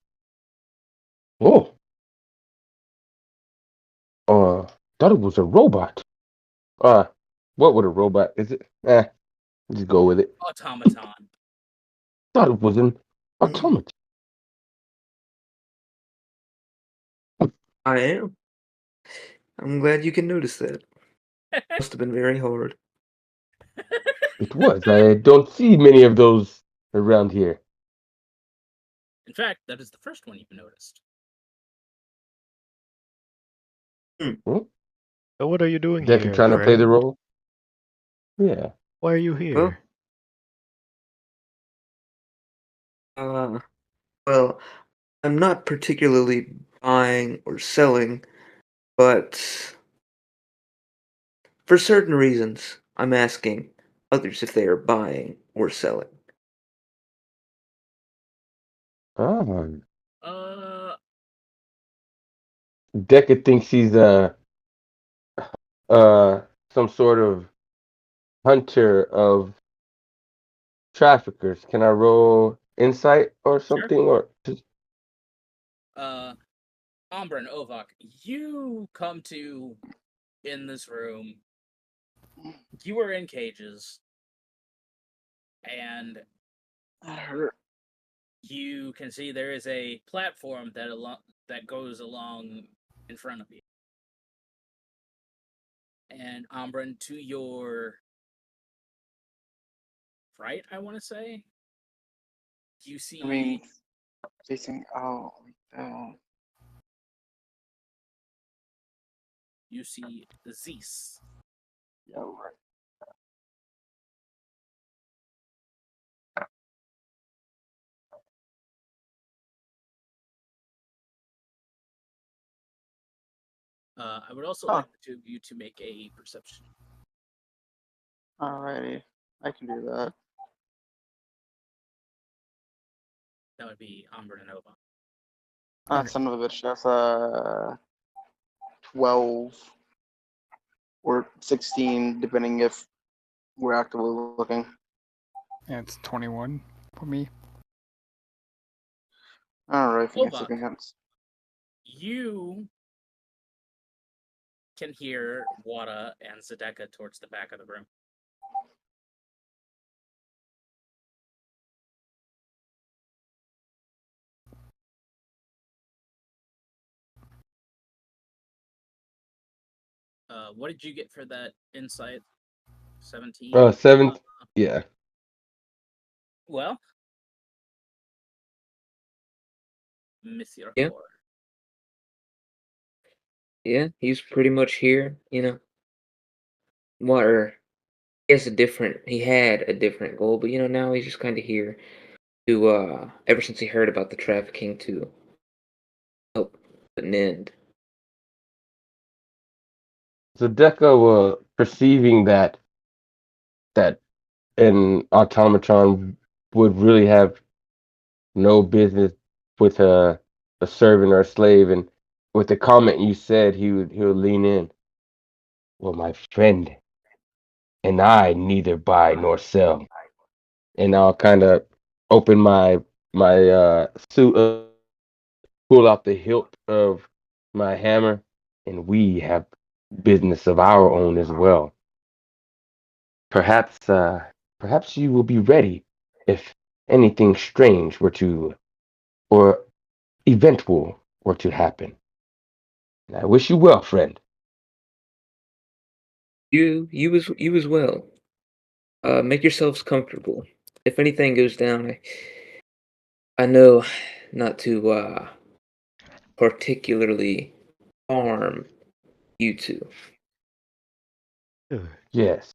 Speaker 2: Oh, thought it was a robot. Uh, what would a robot? Is it? Just go with it.
Speaker 1: Automaton.
Speaker 2: Thought it was an
Speaker 7: Mm,
Speaker 2: automaton.
Speaker 7: I am. I'm glad you can notice that. Must have been very hard.
Speaker 2: It was. I don't see many of those around here.
Speaker 1: In fact, that is the first one you've noticed.
Speaker 2: Hmm?
Speaker 5: So what are you doing
Speaker 2: Decker
Speaker 5: here,
Speaker 2: trying to play the
Speaker 5: friend?
Speaker 2: role. Yeah.
Speaker 5: Why are you
Speaker 7: Well,
Speaker 5: here?
Speaker 7: uh, well, I'm not particularly buying or selling, but for certain reasons, I'm asking others if they are buying or selling.
Speaker 2: Ah.
Speaker 1: Uh,
Speaker 2: Decker thinks he's uh some sort of hunter of traffickers. Can I roll insight or
Speaker 1: sure.
Speaker 2: something? Or just
Speaker 1: Umbra and Ovak, you come to in this room. You are in cages, and
Speaker 3: That hurt.
Speaker 1: you can see there is a platform that goes along in front of you. And Umbran, to your right, I want to say, you
Speaker 3: I mean,
Speaker 1: see
Speaker 3: facing out like that.
Speaker 1: Zeus.
Speaker 3: Yeah, right.
Speaker 1: I would also
Speaker 3: Huh.
Speaker 1: like the two of you to make a perception.
Speaker 3: Alrighty. I can do that.
Speaker 1: That would be Umbran and Ovak.
Speaker 3: Son of a bitch. That's 12 or 16, depending if we're actively looking.
Speaker 4: Yeah, it's 21 for me.
Speaker 3: Alright, if you get
Speaker 1: Ovak,
Speaker 3: second hands.
Speaker 1: you can hear Wada and Zedeka towards the back of the room. What did you get for that insight? 17?
Speaker 2: 7. Yeah.
Speaker 1: Well, Monsieur
Speaker 7: Yeah.
Speaker 1: Core.
Speaker 7: Yeah, he's pretty much here, Water. He had a different goal, but now he's just kind of here to ever since he heard about the trafficking to help put an end.
Speaker 2: So Decker perceiving that an automaton would really have no business with a servant or a slave, and with the comment you said, he would lean in. Well, my friend and I neither buy nor sell, and I'll kind of open my suit up, pull out the hilt of my hammer, and we have business of our own as well. Perhaps you will be ready if anything strange were to, or eventful were to happen. And I wish you well, friend.
Speaker 7: You as well. Make yourselves comfortable. if anything goes down, I know not to particularly harm you two.
Speaker 5: Good.
Speaker 2: Yes.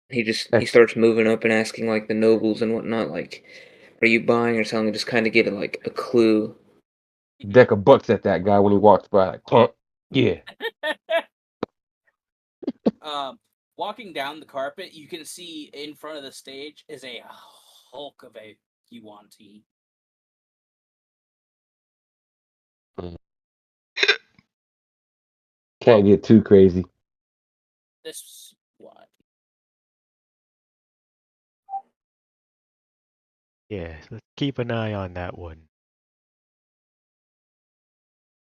Speaker 7: He
Speaker 2: That's
Speaker 7: starts moving up and asking like the nobles and whatnot, like, are you buying or selling? Just kind of get like a clue.
Speaker 2: deck of bucks at that guy when he walks by. Like, clunk. Yeah.
Speaker 1: Walking down the carpet, you can see in front of the stage is a hulk of a Yuan-Ti.
Speaker 2: Can't get too crazy.
Speaker 1: This what?
Speaker 5: Yeah, let's keep an eye on that one.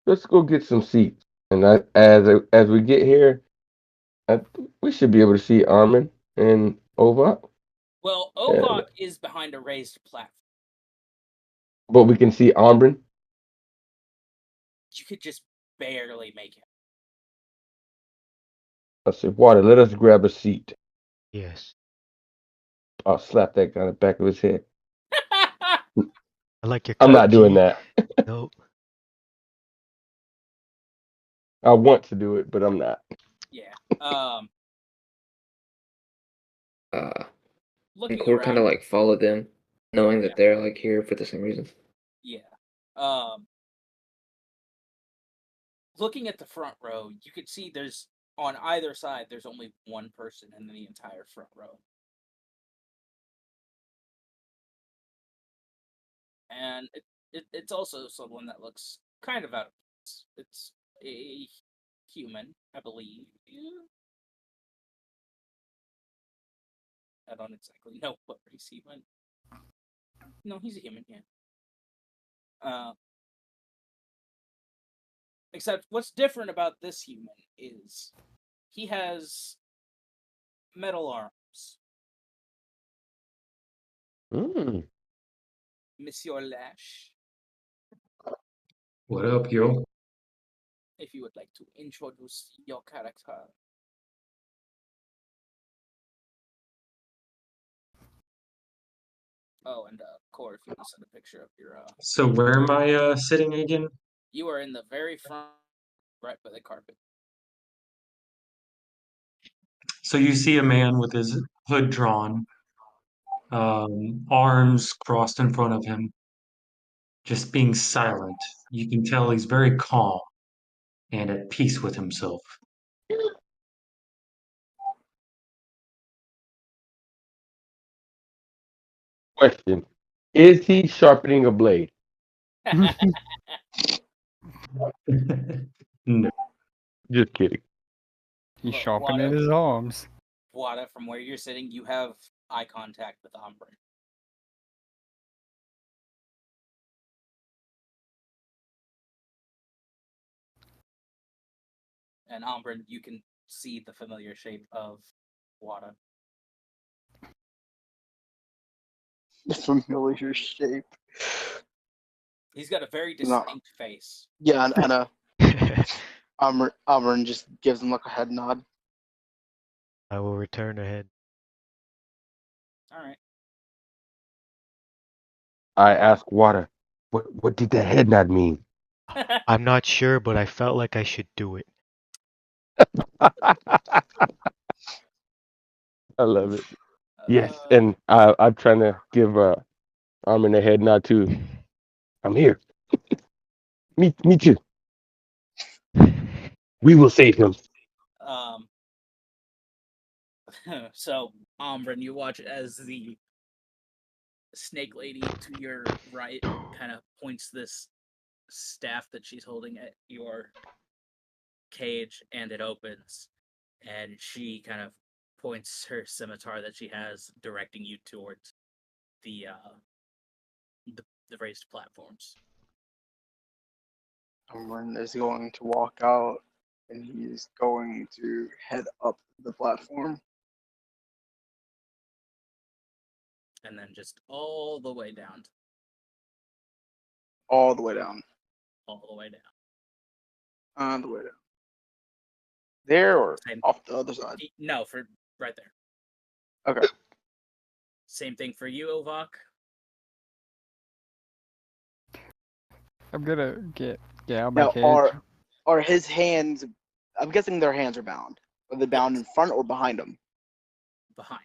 Speaker 2: Let's go get some seats. And as we get here, we should be able to see Armin and Ova.
Speaker 1: Well,
Speaker 2: And,
Speaker 1: Ovok is behind a raised platform.
Speaker 2: but we can see Armin.
Speaker 1: You could just barely make it.
Speaker 2: I said, Water, let us grab a seat.
Speaker 5: Yes.
Speaker 2: I'll slap that guy in the back of his head.
Speaker 5: I like your
Speaker 2: I'm
Speaker 5: cut,
Speaker 2: not doing
Speaker 5: G.
Speaker 2: that.
Speaker 5: Nope.
Speaker 2: I want to do it, but I'm not.
Speaker 1: Yeah.
Speaker 7: And
Speaker 1: Looking
Speaker 7: Core kind of
Speaker 1: around.
Speaker 7: like follow them, knowing
Speaker 1: Yeah.
Speaker 7: that they're like here for the same reason.
Speaker 1: Yeah. Looking at the front row, you could see there's on either side there's only one person in the entire front row. And it's also someone that looks kind of out of place. It's a human, I believe. I don't exactly know what race he went. No, he's a human, yeah. Except what's different about this human is he has metal arms.
Speaker 2: Mm.
Speaker 1: Monsieur Lash,
Speaker 6: What up, yo?
Speaker 1: if you would like to introduce your character. Oh, and Core, if you want to send a picture of your
Speaker 6: So where am I sitting again?
Speaker 1: you are in the very front, right by the carpet.
Speaker 6: So you see a man with his hood drawn, arms crossed in front of him, just being silent. You can tell he's very calm and at peace with himself.
Speaker 2: Question. Is he sharpening a blade?
Speaker 6: No.
Speaker 2: Just kidding.
Speaker 4: He's
Speaker 1: But
Speaker 4: sharpening his arms.
Speaker 1: Wada, from where you're sitting, you have eye contact with Ombre. And Ombre, you can see the familiar shape of Wada.
Speaker 3: The familiar shape.
Speaker 1: He's got a very
Speaker 3: No.
Speaker 1: distinct face.
Speaker 3: Yeah, I know. Amryn just gives him like a head nod.
Speaker 5: I will return ahead.
Speaker 1: Alright.
Speaker 2: I ask Water, what did that head nod mean?
Speaker 5: I'm not sure, but I felt like I should do it.
Speaker 2: I love it. Yes, and I'm trying to give Armin a head nod too. I'm here. Me too. We will save him.
Speaker 1: So, Ombre, you watch as the snake lady to your right kind of points this staff that she's holding at your cage, and it opens, and she kind of points her scimitar that she has, directing you towards the raised platforms.
Speaker 3: Amryn is going to walk out, and he's going to head up the platform.
Speaker 1: And then just all the way down.
Speaker 3: All the way down.
Speaker 1: All the way down.
Speaker 3: On the way down. There or
Speaker 1: Same.
Speaker 3: off the other side?
Speaker 1: No, for right there.
Speaker 3: Okay.
Speaker 1: Same thing for you, Ovak.
Speaker 4: I'm gonna get out my
Speaker 3: Now,
Speaker 4: cage.
Speaker 3: are his hands? I'm guessing their hands are bound. Are they bound in front or behind him?
Speaker 1: Behind.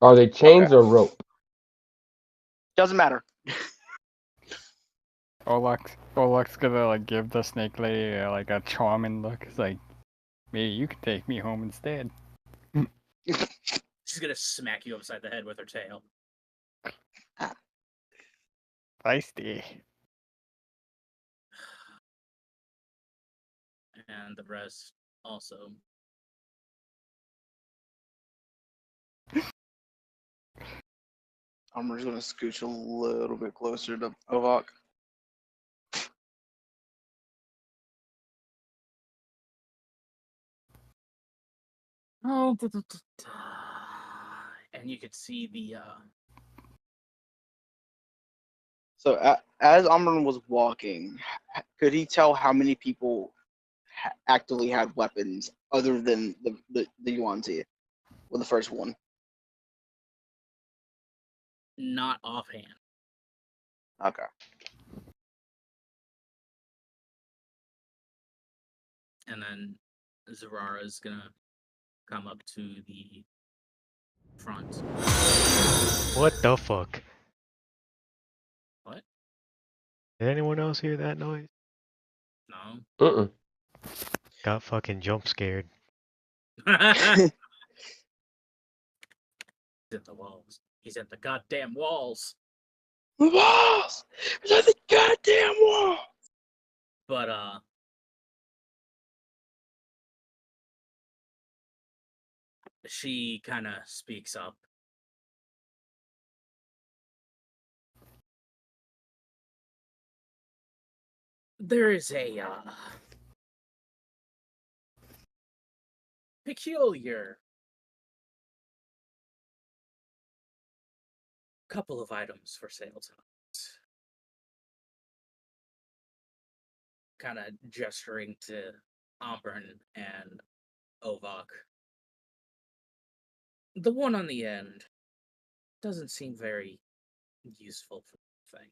Speaker 2: Are they chains or rope?
Speaker 3: Doesn't matter.
Speaker 4: Olak's gonna like give the snake lady like a charming look. It's like, maybe you can take me home instead.
Speaker 1: She's gonna smack you upside the head with her tail.
Speaker 4: Feisty.
Speaker 1: And the rest also.
Speaker 3: Armor's gonna scooch a little bit closer to Ovak.
Speaker 1: Oh, and you could see the
Speaker 3: So as Amrun was walking, could he tell how many people actively had weapons other than the Yuan-Ti? Well, the first one.
Speaker 1: not offhand.
Speaker 3: Okay.
Speaker 1: And then Zarara's gonna come up to the front.
Speaker 5: What the fuck?
Speaker 1: What?
Speaker 5: Did anyone else hear that noise?
Speaker 1: No.
Speaker 5: Got fucking jump scared.
Speaker 1: He's in the walls. He's in the goddamn walls.
Speaker 3: The walls! It's at the goddamn wall!
Speaker 1: But she kind of speaks up. There is a peculiar couple of items for sale tonight. Kind of gesturing to Auburn and Ovak. The one on the end doesn't seem very useful for anything.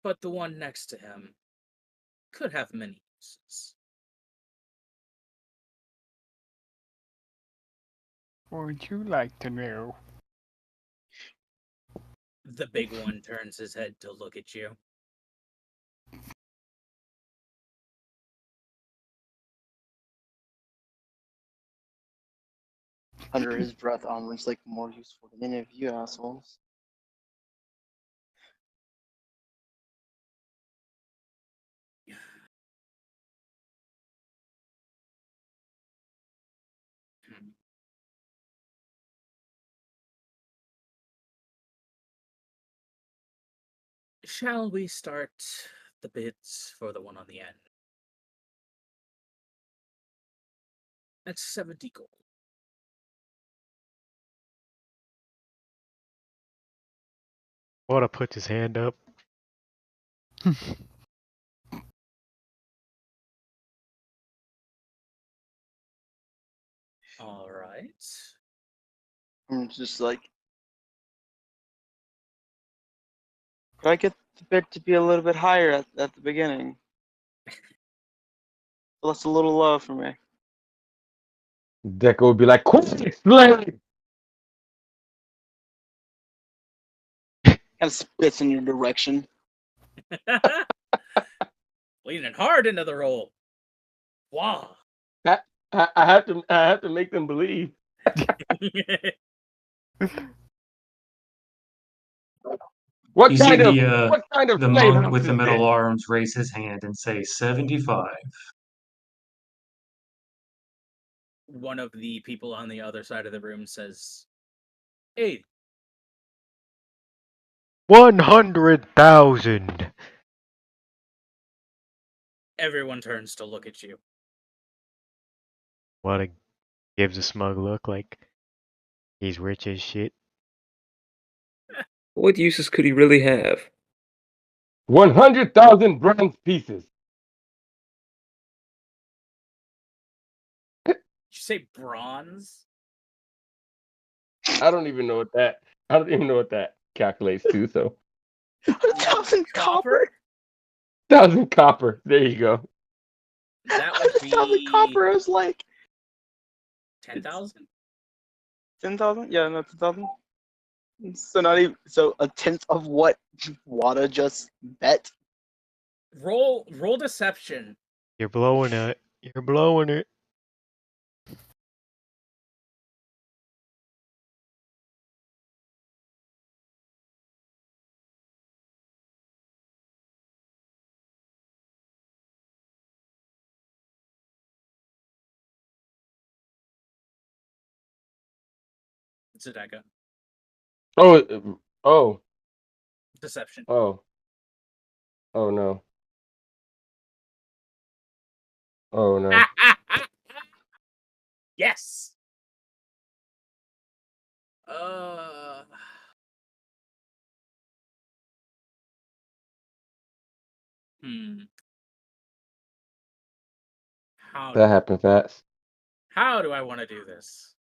Speaker 1: But the one next to him could have many uses.
Speaker 4: Would you like to know?
Speaker 1: The big one turns his head to look at you.
Speaker 3: Under his breath, Amrun's like, more useful than any of you assholes.
Speaker 1: Shall we start the bids for the one on the end? That's 70 gold.
Speaker 5: Oda puts his hand up.
Speaker 1: All right.
Speaker 3: I'm just like, could I get the bid to be a little bit higher at the beginning? That's a little low for me.
Speaker 2: Deco would be like, "Quick, slave!"
Speaker 3: Kind of spits in your direction.
Speaker 1: Leaning hard into the roll. Wow.
Speaker 2: I have to make them believe. What
Speaker 6: You see
Speaker 2: kind of
Speaker 6: the
Speaker 2: slave
Speaker 6: monk
Speaker 2: house
Speaker 6: with the
Speaker 2: is
Speaker 6: metal
Speaker 2: this?
Speaker 6: arms raise his hand and say 75.
Speaker 1: One of the people on the other side of the room says, 80.
Speaker 5: 100,000.
Speaker 1: Everyone turns to look at you.
Speaker 5: Wada gives a smug look like he's rich as shit.
Speaker 7: What uses could he really have?
Speaker 2: 100,000 bronze pieces.
Speaker 1: Did you say bronze?
Speaker 2: I don't even know what that. I don't even know what that calculates to. So
Speaker 3: 1,000 copper.
Speaker 2: 1,000 copper. There you go.
Speaker 1: That would
Speaker 3: 1,000
Speaker 1: be
Speaker 3: copper is like
Speaker 1: 10,000.
Speaker 3: 10,000. Yeah, no, 10,000. So not even so a tenth of what Wada just bet.
Speaker 1: Roll deception.
Speaker 5: You're blowing it. You're blowing it.
Speaker 1: Zedeka.
Speaker 2: Oh,
Speaker 1: Deception.
Speaker 2: oh, oh no. Oh no.
Speaker 1: Yes. Uh. Hmm.
Speaker 2: That happened fast.
Speaker 1: How do I want to do this?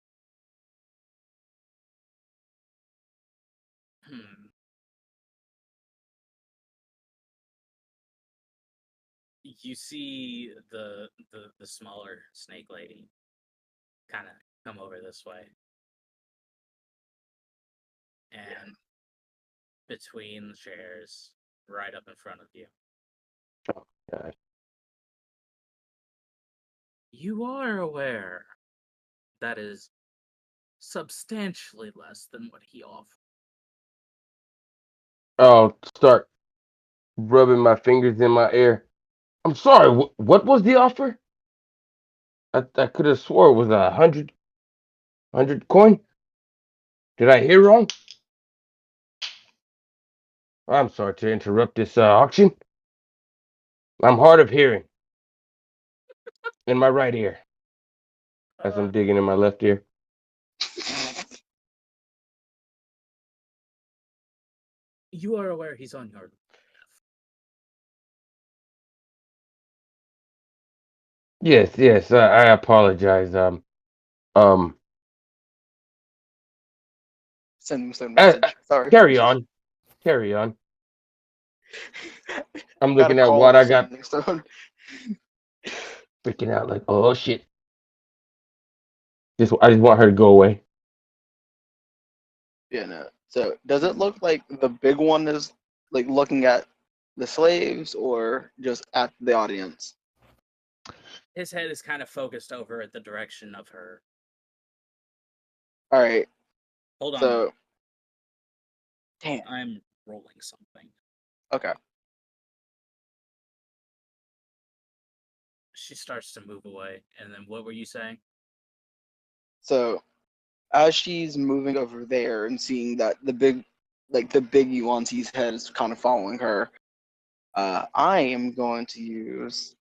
Speaker 1: Hmm. You see the smaller snake lady kind of come over this way, and between the chairs, right up in front of you,
Speaker 2: Oh God.
Speaker 1: you are aware that is substantially less than what he offered.
Speaker 2: I'll start rubbing my fingers in my ear. I'm sorry. What was the offer? I could have swore it was 100 coin. Did I hear wrong? I'm sorry to interrupt this auction. I'm hard of hearing in my right ear as I'm digging in my left ear.
Speaker 1: You are aware he's on your.
Speaker 2: Yes. I apologize. Um.
Speaker 3: Send him a message. Sorry.
Speaker 2: Carry on. Carry on. I'm
Speaker 3: Got a
Speaker 2: looking at
Speaker 3: call
Speaker 2: what
Speaker 3: for
Speaker 2: I got.
Speaker 3: Sending Stone.
Speaker 2: Freaking out like, oh shit. I just want her to go away.
Speaker 3: Yeah, no. So does it look like the big one is like looking at the slaves or just at the audience?
Speaker 1: His head is kind of focused over at the direction of her.
Speaker 3: All right.
Speaker 1: Hold on.
Speaker 3: So, damn.
Speaker 1: I'm rolling something.
Speaker 3: Okay.
Speaker 1: She starts to move away, and then what were you saying?
Speaker 3: So, as she's moving over there and seeing that the big Yuan-Ti's head is kind of following her, I am going to use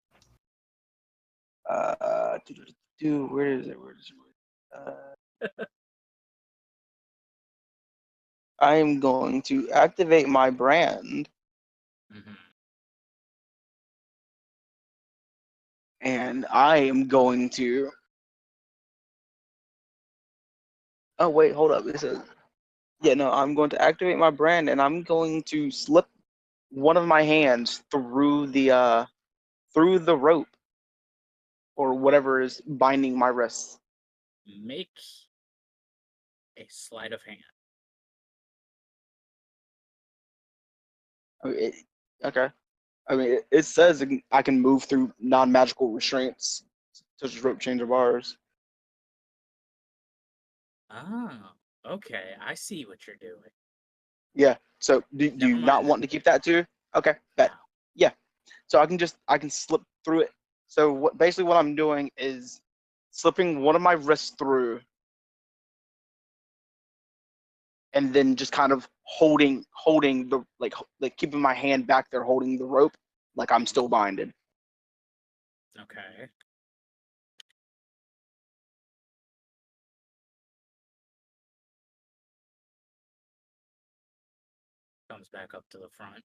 Speaker 3: where is it? I am going to activate my brand,
Speaker 1: Mm-hmm.
Speaker 3: and I am going to. Oh wait, hold up. It says, yeah, no, I'm going to activate my brand, and I'm going to slip one of my hands through the rope or whatever is binding my wrists.
Speaker 1: Make a sleight of hand.
Speaker 3: I mean, okay. I mean, it says I can move through non-magical restraints, such as rope chains or bars.
Speaker 1: Oh, okay. I see what you're doing.
Speaker 3: Yeah. So do
Speaker 1: Never
Speaker 3: you not
Speaker 1: mind
Speaker 3: want
Speaker 1: then.
Speaker 3: to keep that too? Okay. Bet.
Speaker 1: No.
Speaker 3: Yeah. So I can slip through it. So what I'm doing is slipping one of my wrists through, and then just kind of holding the like keeping my hand back there holding the rope like I'm still binded.
Speaker 1: Okay. Comes back up to the front.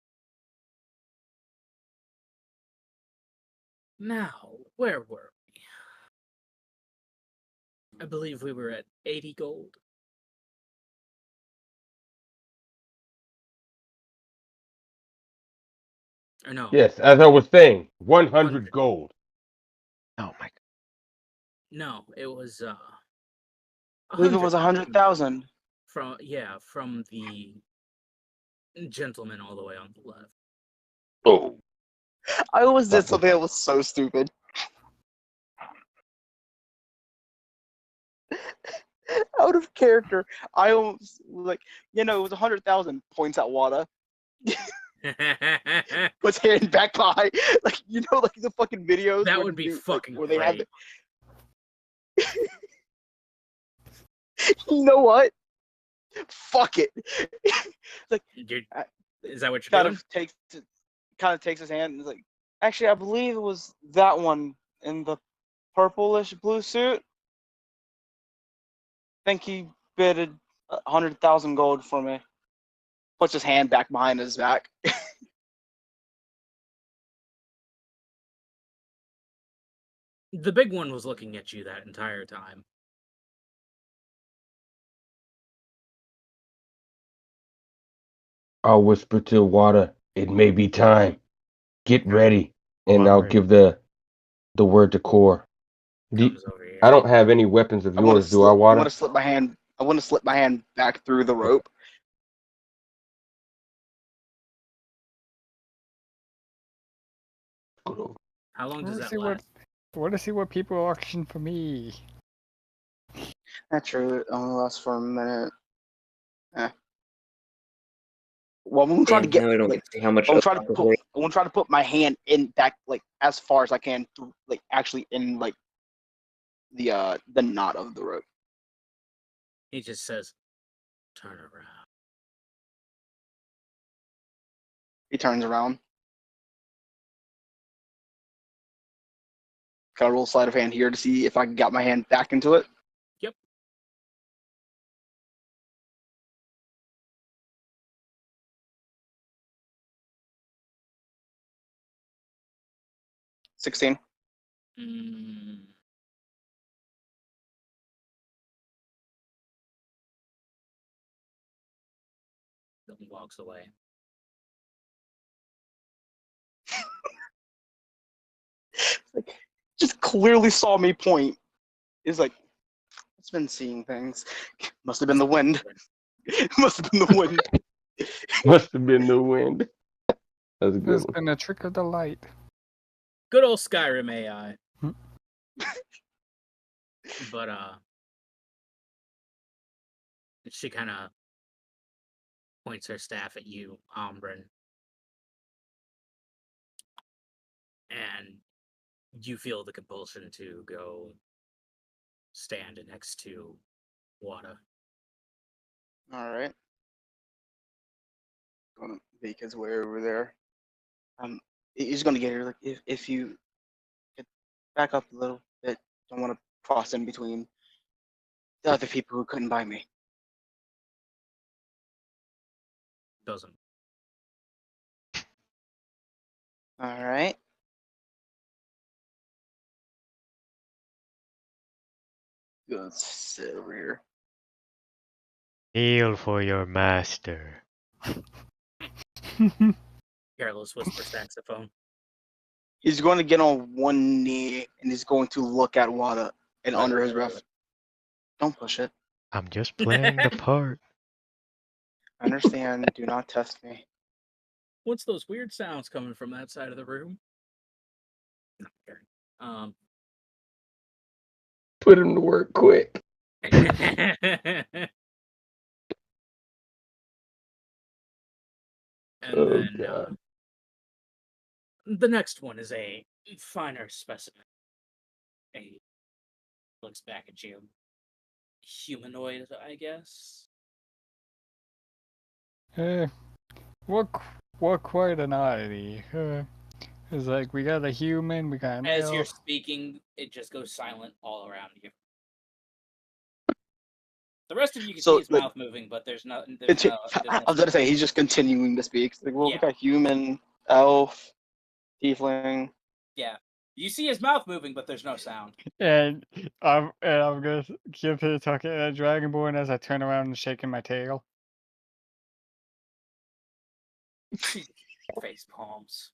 Speaker 1: Now, where were we? I believe we were at 80 gold. Or no,
Speaker 2: Yes, as I was saying, 100
Speaker 1: 100.
Speaker 2: gold.
Speaker 5: Oh my
Speaker 1: No, it was
Speaker 3: I believe it was 100,000.
Speaker 1: from the gentleman all the way on the left.
Speaker 2: Oh,
Speaker 3: I always did
Speaker 2: Fuck.
Speaker 3: something that was so stupid. Out of character, I almost like it was 100,000 points at Wada. Puts hand back by like like the fucking videos
Speaker 1: That
Speaker 3: where
Speaker 1: would
Speaker 3: they
Speaker 1: be
Speaker 3: do, like,
Speaker 1: fucking
Speaker 3: where they have
Speaker 1: great.
Speaker 3: you know what? Fuck it. Like
Speaker 1: Is that what you're
Speaker 3: kind
Speaker 1: doing?
Speaker 3: of takes his hand and is like, actually, I believe it was that one in the purplish blue suit. I think he bidded 100,000 gold for me. Puts his hand back behind his back.
Speaker 1: The big one was looking at you that entire time.
Speaker 2: I'll whisper to water. It may be time. Get
Speaker 1: Alright.
Speaker 2: ready,
Speaker 5: Oh,
Speaker 2: and
Speaker 5: I'm
Speaker 2: I'll
Speaker 5: ready.
Speaker 2: give the word to Core.
Speaker 1: Comes over here.
Speaker 2: I don't have any weapons of
Speaker 3: I want
Speaker 2: yours,
Speaker 3: to
Speaker 2: do I,
Speaker 3: slip. I want
Speaker 2: Water?
Speaker 3: to slip my hand. I want to slip my hand back through the rope.
Speaker 1: How long
Speaker 4: I
Speaker 1: does
Speaker 4: want to
Speaker 1: that
Speaker 4: see what.
Speaker 1: last?
Speaker 4: I want to see what people auction for me.
Speaker 3: That's true. It only lasts for a minute. Well, I'm gonna try to
Speaker 7: Damn,
Speaker 3: get
Speaker 7: now I don't
Speaker 3: like.
Speaker 7: get to see how much.
Speaker 3: I'm trying to
Speaker 7: Opak is
Speaker 3: put.
Speaker 7: worth.
Speaker 3: I'm gonna try to put my hand in back like as far as I can through like actually in like the knot of the rope.
Speaker 1: He just says, "Turn around."
Speaker 3: He turns around. Can I roll sleight of hand here to see if I can get my hand back into it?
Speaker 1: Yep.
Speaker 3: 16.
Speaker 1: Mm. He walks away.
Speaker 3: Like, just clearly saw me point. He's like, it's been seeing things. Must have been the wind. Must have been the wind.
Speaker 2: Must have been the wind. That's a good
Speaker 4: There's
Speaker 2: one.
Speaker 4: been a trick of the light.
Speaker 1: Good old Skyrim AI. But she kind of points her staff at you, Ombrin, and you feel the compulsion to go stand next to Wada.
Speaker 3: All right. Gonna make his way over there. He's gonna get her. Like, if you could back up a little bit, don't want to cross in between the other people who couldn't buy me.
Speaker 1: Doesn't.
Speaker 3: All right. Gonna sit over here.
Speaker 5: Kneel for your master.
Speaker 1: Careless whisper saxophone.
Speaker 3: He's going to get on one knee and he's going to look at Wada and under his breath, don't push it.
Speaker 5: I'm just playing the part.
Speaker 3: I understand. Do not test me.
Speaker 1: What's those weird sounds coming from that side of the room?
Speaker 2: Put him to work quick.
Speaker 1: And
Speaker 2: Oh,
Speaker 1: then
Speaker 2: God.
Speaker 1: the next one is a finer specimen. Looks back at you. Humanoid, I guess.
Speaker 4: What quite an oddity. It's like we got a human, we got an
Speaker 1: As you're
Speaker 4: elf.
Speaker 1: speaking, it just goes silent all around you. The rest of you can
Speaker 3: So,
Speaker 1: see his
Speaker 3: like,
Speaker 1: mouth moving, but there's no.
Speaker 3: I was going to say, he's just continuing to speak. It's like, well, we
Speaker 1: Yeah.
Speaker 3: got human, elf, tiefling.
Speaker 1: Yeah, you see his mouth moving, but there's no sound.
Speaker 4: And I'm gonna give to talking to Dragonborn as I turn around and shaking my tail.
Speaker 1: Face palms.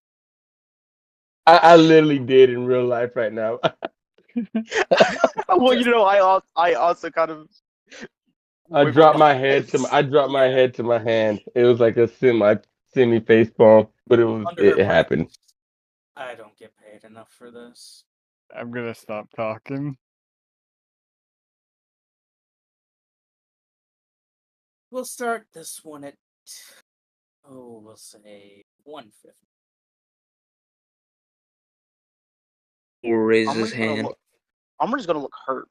Speaker 2: I literally did in real life right now.
Speaker 3: Well, I also kind of
Speaker 2: I
Speaker 3: wiggled
Speaker 2: dropped
Speaker 3: my
Speaker 2: my head to
Speaker 3: eyes.
Speaker 2: I dropped my
Speaker 1: Yeah.
Speaker 2: head to my hand. It was like a semi face palm, but
Speaker 1: Under her
Speaker 2: it
Speaker 1: breath,
Speaker 2: happened.
Speaker 1: I don't get paid enough for this.
Speaker 4: I'm gonna stop talking.
Speaker 1: We'll start this one at we'll say 150.
Speaker 7: Will raise his
Speaker 3: Armor's gonna
Speaker 7: hand.
Speaker 3: look. Armor's gonna look hurt.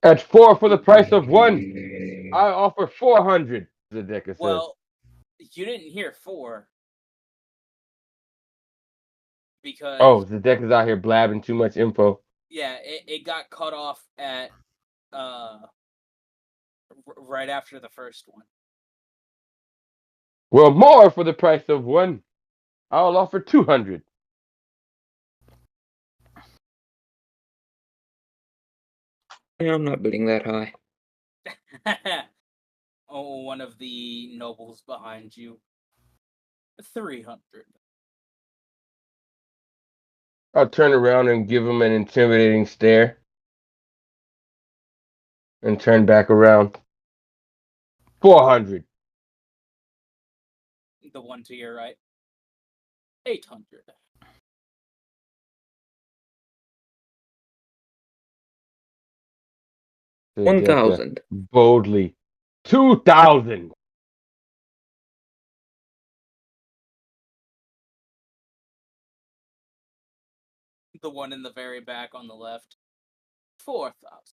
Speaker 2: At 4 for the price of 1, I offer 400. Zedeka says.
Speaker 1: Well, you didn't hear 4 because
Speaker 2: Oh, Zedeka's out here blabbing too much info.
Speaker 1: yeah, it got cut off at right after the first one.
Speaker 2: Well, more for the price of 1, I'll offer 200.
Speaker 7: Yeah, I'm not bidding that high.
Speaker 1: Oh, one of the nobles behind you. 300.
Speaker 2: I'll turn around and give him an intimidating stare. And turn back around. 400.
Speaker 1: The one to your right. 800.
Speaker 2: Zedeka
Speaker 7: 1,000.
Speaker 2: boldly. 2,000.
Speaker 1: The one in the very back on the left. 4,000.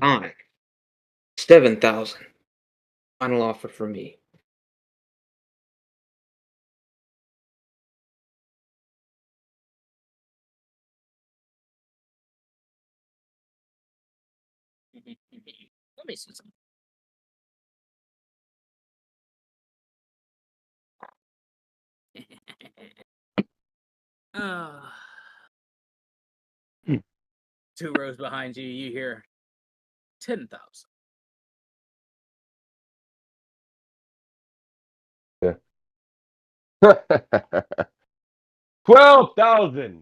Speaker 7: Fine. 7,000. Final offer for me.
Speaker 1: Let me see something. Ah.
Speaker 2: Hmm.
Speaker 1: 2 rows behind you, you hear 10,000.
Speaker 2: Yeah. 12,000.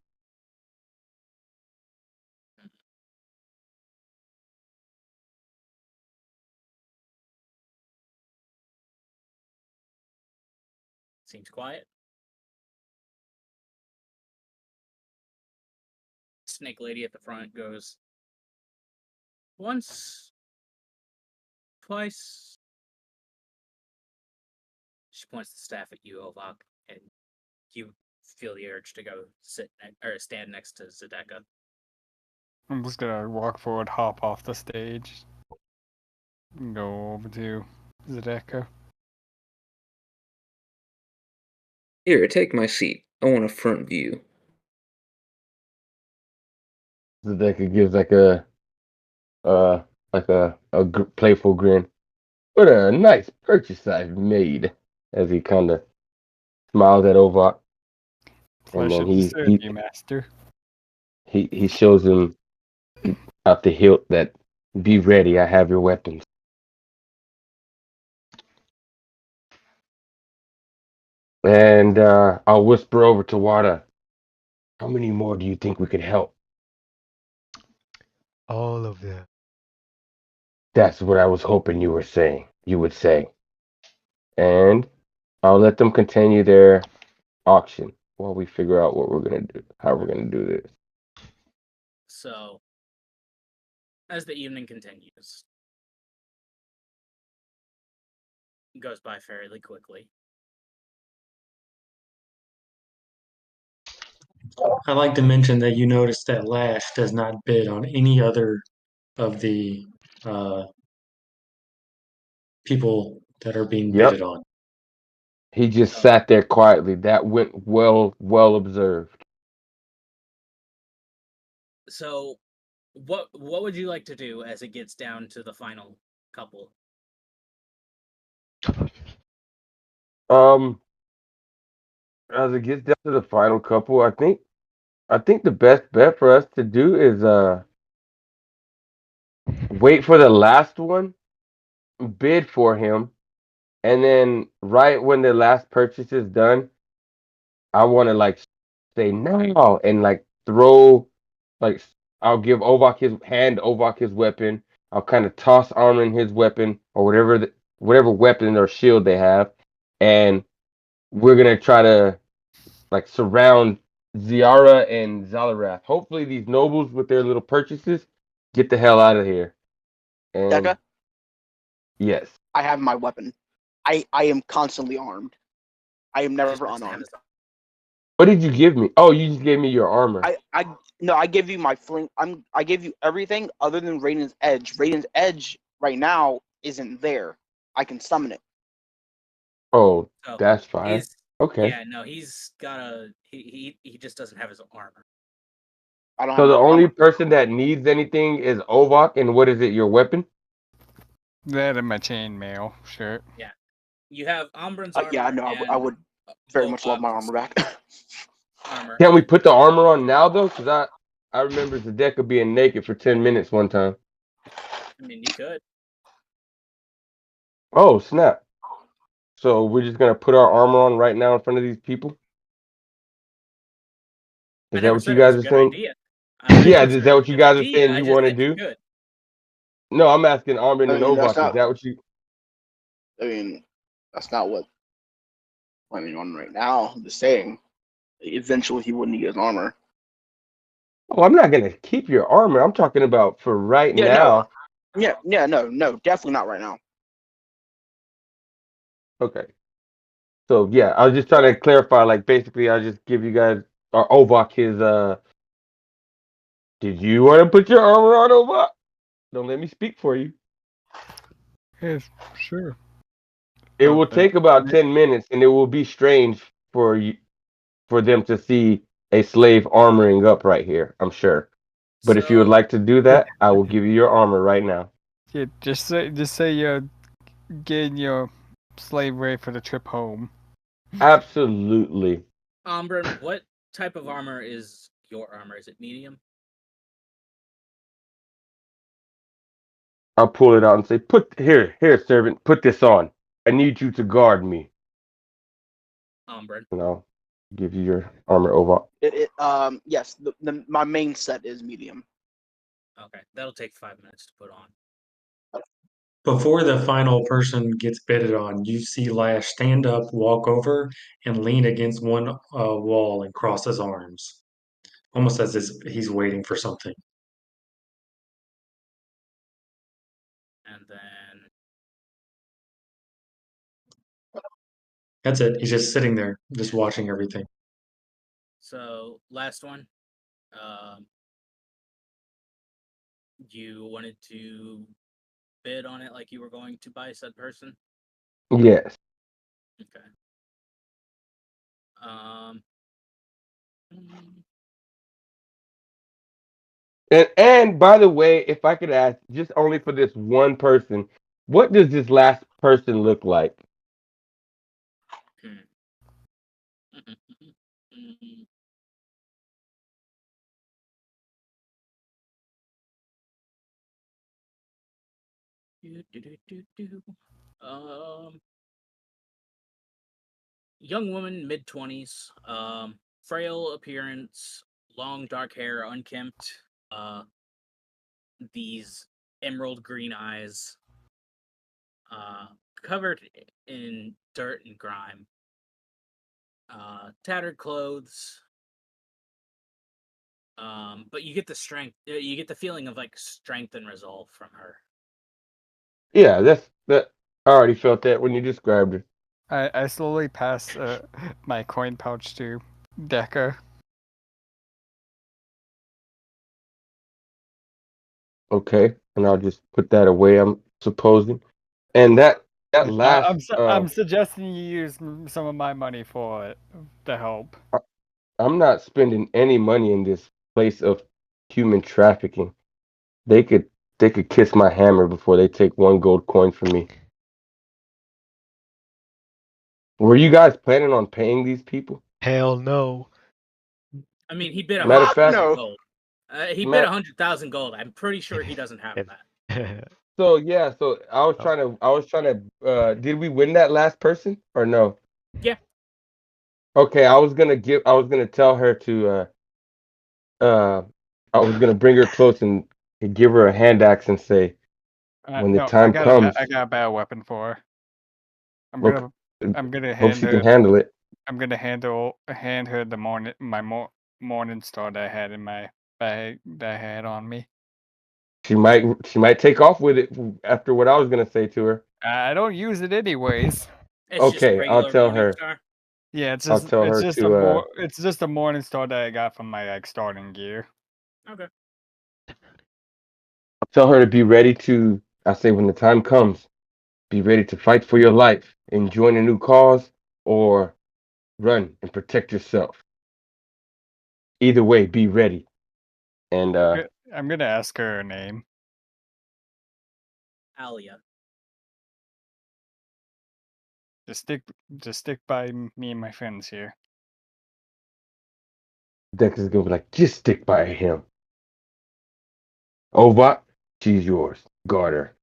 Speaker 1: Seems quiet. Snake lady at the front goes once, twice. She points the staff at you, Ovak, and you feel the urge to go or stand next to Zedeka.
Speaker 4: I'm just gonna walk forward, hop off the stage, and go over to Zedeka.
Speaker 7: Here, take my seat. I want a front view.
Speaker 2: Zedeka gives like a playful grin. What a nice purchase I've made. As he kind of smiles at Ovak, and
Speaker 4: Pleasure
Speaker 2: then
Speaker 4: to serve you, master.
Speaker 2: he shows him out the hilt that be ready. I have your weapons. And I'll whisper over to Wada. How many more do you think we could help?
Speaker 5: All of them.
Speaker 2: That's what I was hoping you would say. And I'll let them continue their auction while we figure out what we're gonna do, how we're gonna do this.
Speaker 1: So, as the evening continues, it goes by fairly quickly.
Speaker 6: I like to mention that you notice that Lash does not bid on any other of the people that are being
Speaker 2: Yep.
Speaker 6: bidded on.
Speaker 2: He just
Speaker 1: So,
Speaker 2: sat there quietly. That went well observed.
Speaker 1: so what would you like to do as it gets down to the final couple?
Speaker 2: Um as it gets down to the final couple, I think the best bet for us to do is wait for the last one, bid for him, and then right when the last purchase is done, I want to like say no and like throw like I'll give Ovak his weapon. I'll kind of toss Armin his weapon or whatever weapon or shield they have, and we're gonna try to like surround Ziara and Zalarath. Hopefully, these nobles with their little purchases get the hell out of here. And
Speaker 3: Deca,
Speaker 2: yes,
Speaker 3: I have my weapon. I am constantly armed. I am
Speaker 1: He just
Speaker 3: never
Speaker 1: doesn't have
Speaker 3: unarmed.
Speaker 1: his.
Speaker 2: what did you give me? Oh, you just gave me your armor.
Speaker 3: I no, I give you my fling. I give you everything other than Raiden's Edge. Raiden's Edge right now isn't there. I can summon it.
Speaker 2: Oh,
Speaker 1: So
Speaker 2: that's fine.
Speaker 1: he's
Speaker 2: Okay.
Speaker 1: yeah, no, he's got a he just doesn't have his armor.
Speaker 3: I don't
Speaker 2: So
Speaker 3: have
Speaker 2: the
Speaker 3: my
Speaker 2: only
Speaker 3: armor.
Speaker 2: person that needs anything is Ovak, and what is it? Your weapon?
Speaker 4: That and my chainmail shirt.
Speaker 1: You have Umbran's armor
Speaker 3: Yeah, no, I
Speaker 1: and
Speaker 3: would very much love my
Speaker 1: Volvox's
Speaker 3: armor back.
Speaker 1: armor.
Speaker 2: Can't we put the armor on now though? Because I remember Zedeka being naked for 10 minutes one time.
Speaker 1: I mean, you could.
Speaker 2: Oh snap! So we're just gonna put our armor on right now in front of these people?
Speaker 1: I
Speaker 2: Is that
Speaker 1: never
Speaker 2: what you
Speaker 1: said it was
Speaker 2: guys
Speaker 1: a
Speaker 2: are
Speaker 1: good
Speaker 2: saying?
Speaker 1: idea. I
Speaker 2: Yeah,
Speaker 1: never
Speaker 2: is
Speaker 1: said
Speaker 2: that
Speaker 1: it was
Speaker 2: what
Speaker 1: a
Speaker 2: you
Speaker 1: good
Speaker 2: guys are
Speaker 1: idea.
Speaker 2: saying
Speaker 1: I
Speaker 2: you
Speaker 1: just
Speaker 2: want to
Speaker 1: said you
Speaker 2: do?
Speaker 1: could.
Speaker 2: No, I'm asking Armin
Speaker 3: I
Speaker 2: and
Speaker 3: mean, that's
Speaker 2: Ovak. Is
Speaker 3: not.
Speaker 2: that what you?
Speaker 3: I mean, that's not what I'm planning on right now. I'm just saying. Eventually, he would need his armor.
Speaker 2: Oh, I'm not gonna keep your armor. I'm talking about for right
Speaker 3: Yeah, no.
Speaker 2: now.
Speaker 3: Yeah, no, definitely not right now.
Speaker 2: Okay. So yeah, I was just trying to clarify. Like basically, I'll just give you guys or Ovak his. Did you want to put your armor on, Ovak? Don't let me speak for you.
Speaker 4: Yes, sure.
Speaker 2: It
Speaker 4: Oh,
Speaker 2: will take about 10 minutes, and it will be strange for you for them to see a slave armoring up right here. I'm sure. But if you would
Speaker 1: So
Speaker 2: like to do that, I will give you your armor right now.
Speaker 4: yeah, just say you're getting your slave ready for the trip home.
Speaker 2: Absolutely.
Speaker 1: Umbran, what type of armor is your armor? Is it medium?
Speaker 2: I'll pull it out and say, "Put here, servant. Put this on. I need you to guard me."
Speaker 1: Umbran.
Speaker 2: And I'll give you your armor over.
Speaker 3: Yes, my main set is medium.
Speaker 1: Okay, that'll take 5 minutes to put on.
Speaker 6: Before the final person gets bidded on, you see Lash stand up, walk over, and lean against one wall and cross his arms, almost as if he's waiting for something.
Speaker 1: And then
Speaker 6: That's it. He's just sitting there, just watching everything.
Speaker 1: so last one. Um, you wanted to bid on it like you were going to buy said person?
Speaker 2: Yes.
Speaker 1: Okay. Mm,
Speaker 2: And by the way, if I could ask, just only for this one person, what does this last person look like?
Speaker 1: hmm. Mm. Do. Young woman, mid-20s, frail appearance, long dark hair, unkempt, these emerald green eyes, uh, covered in dirt and grime, tattered clothes. But you get the strength, you get the feeling of like strength and resolve from her.
Speaker 2: Yeah, that. I already felt that when you described it.
Speaker 4: I slowly pass my coin pouch to Decker.
Speaker 2: Okay, and I'll just put that away. I'm supposing, and that last.
Speaker 4: I'm suggesting you use some of my money for it to help.
Speaker 2: I'm not spending any money in this place of human trafficking. They could they could kiss my hammer before they take one gold coin from me. Were you guys planning on paying these people?
Speaker 5: Hell no.
Speaker 1: I mean, he bid
Speaker 2: Matter of
Speaker 3: Fuck
Speaker 1: 100,000
Speaker 3: no.
Speaker 1: gold. He bid
Speaker 2: Matt.
Speaker 1: 100,000 gold. I'm pretty sure he doesn't have that.
Speaker 2: So yeah, so I was trying to. Did we win that last person or no?
Speaker 1: Yeah.
Speaker 2: Okay, I was gonna tell her to. I was gonna bring her close and give her a hand axe and say, when the
Speaker 4: No, I
Speaker 2: time
Speaker 4: got
Speaker 2: comes,
Speaker 4: I got a bad weapon for her.
Speaker 2: look,
Speaker 4: I'm gonna
Speaker 2: hope
Speaker 4: hand
Speaker 2: she
Speaker 4: her.
Speaker 2: can handle it.
Speaker 4: I'm gonna hand her the morning star that I had in my bag that I had on me.
Speaker 2: She might take off with it after what I was gonna say to her.
Speaker 4: I don't use it anyways.
Speaker 1: It's just
Speaker 2: Okay, I'll
Speaker 1: regular
Speaker 2: tell her.
Speaker 1: Morningstar.
Speaker 4: Yeah,
Speaker 2: I'll tell her to.
Speaker 4: it's just a morning star that I got from my starting gear.
Speaker 1: Okay.
Speaker 2: I'll tell her to be ready to. I say when the time comes, be ready to fight for your life and join a new cause, or run and protect yourself. Either way, be ready. And
Speaker 4: I'm gonna ask her her name.
Speaker 1: Alia.
Speaker 4: Just stick by me and my friends here.
Speaker 2: Dexter's gonna be like, just stick by him. Over, she's yours. Guard her.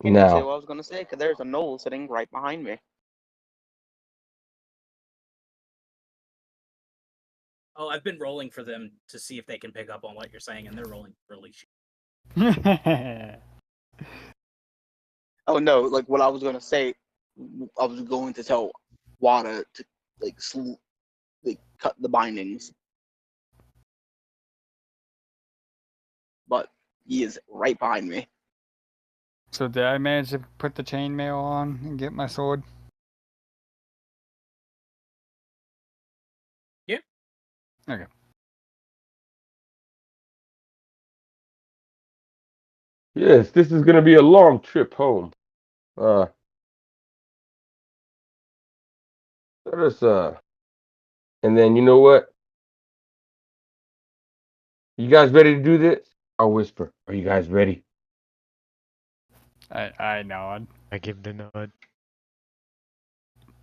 Speaker 3: Can't even say
Speaker 2: Now,
Speaker 3: what I was gonna say because there's a knoll sitting right behind me.
Speaker 1: Oh, I've been rolling for them to see if they can pick up on what you're saying, and they're rolling really shit.
Speaker 3: Oh no, like what I was gonna say, I was going to tell Wada to like cut the bindings, but he is right behind me.
Speaker 4: So did I manage to put the chainmail on and get my sword?
Speaker 1: Yeah.
Speaker 4: Okay.
Speaker 2: yes, this is gonna be a long trip home. Let us and then you know what? You guys ready to do this? I'll whisper. Are you guys ready?
Speaker 4: I nod.
Speaker 5: I give the nod.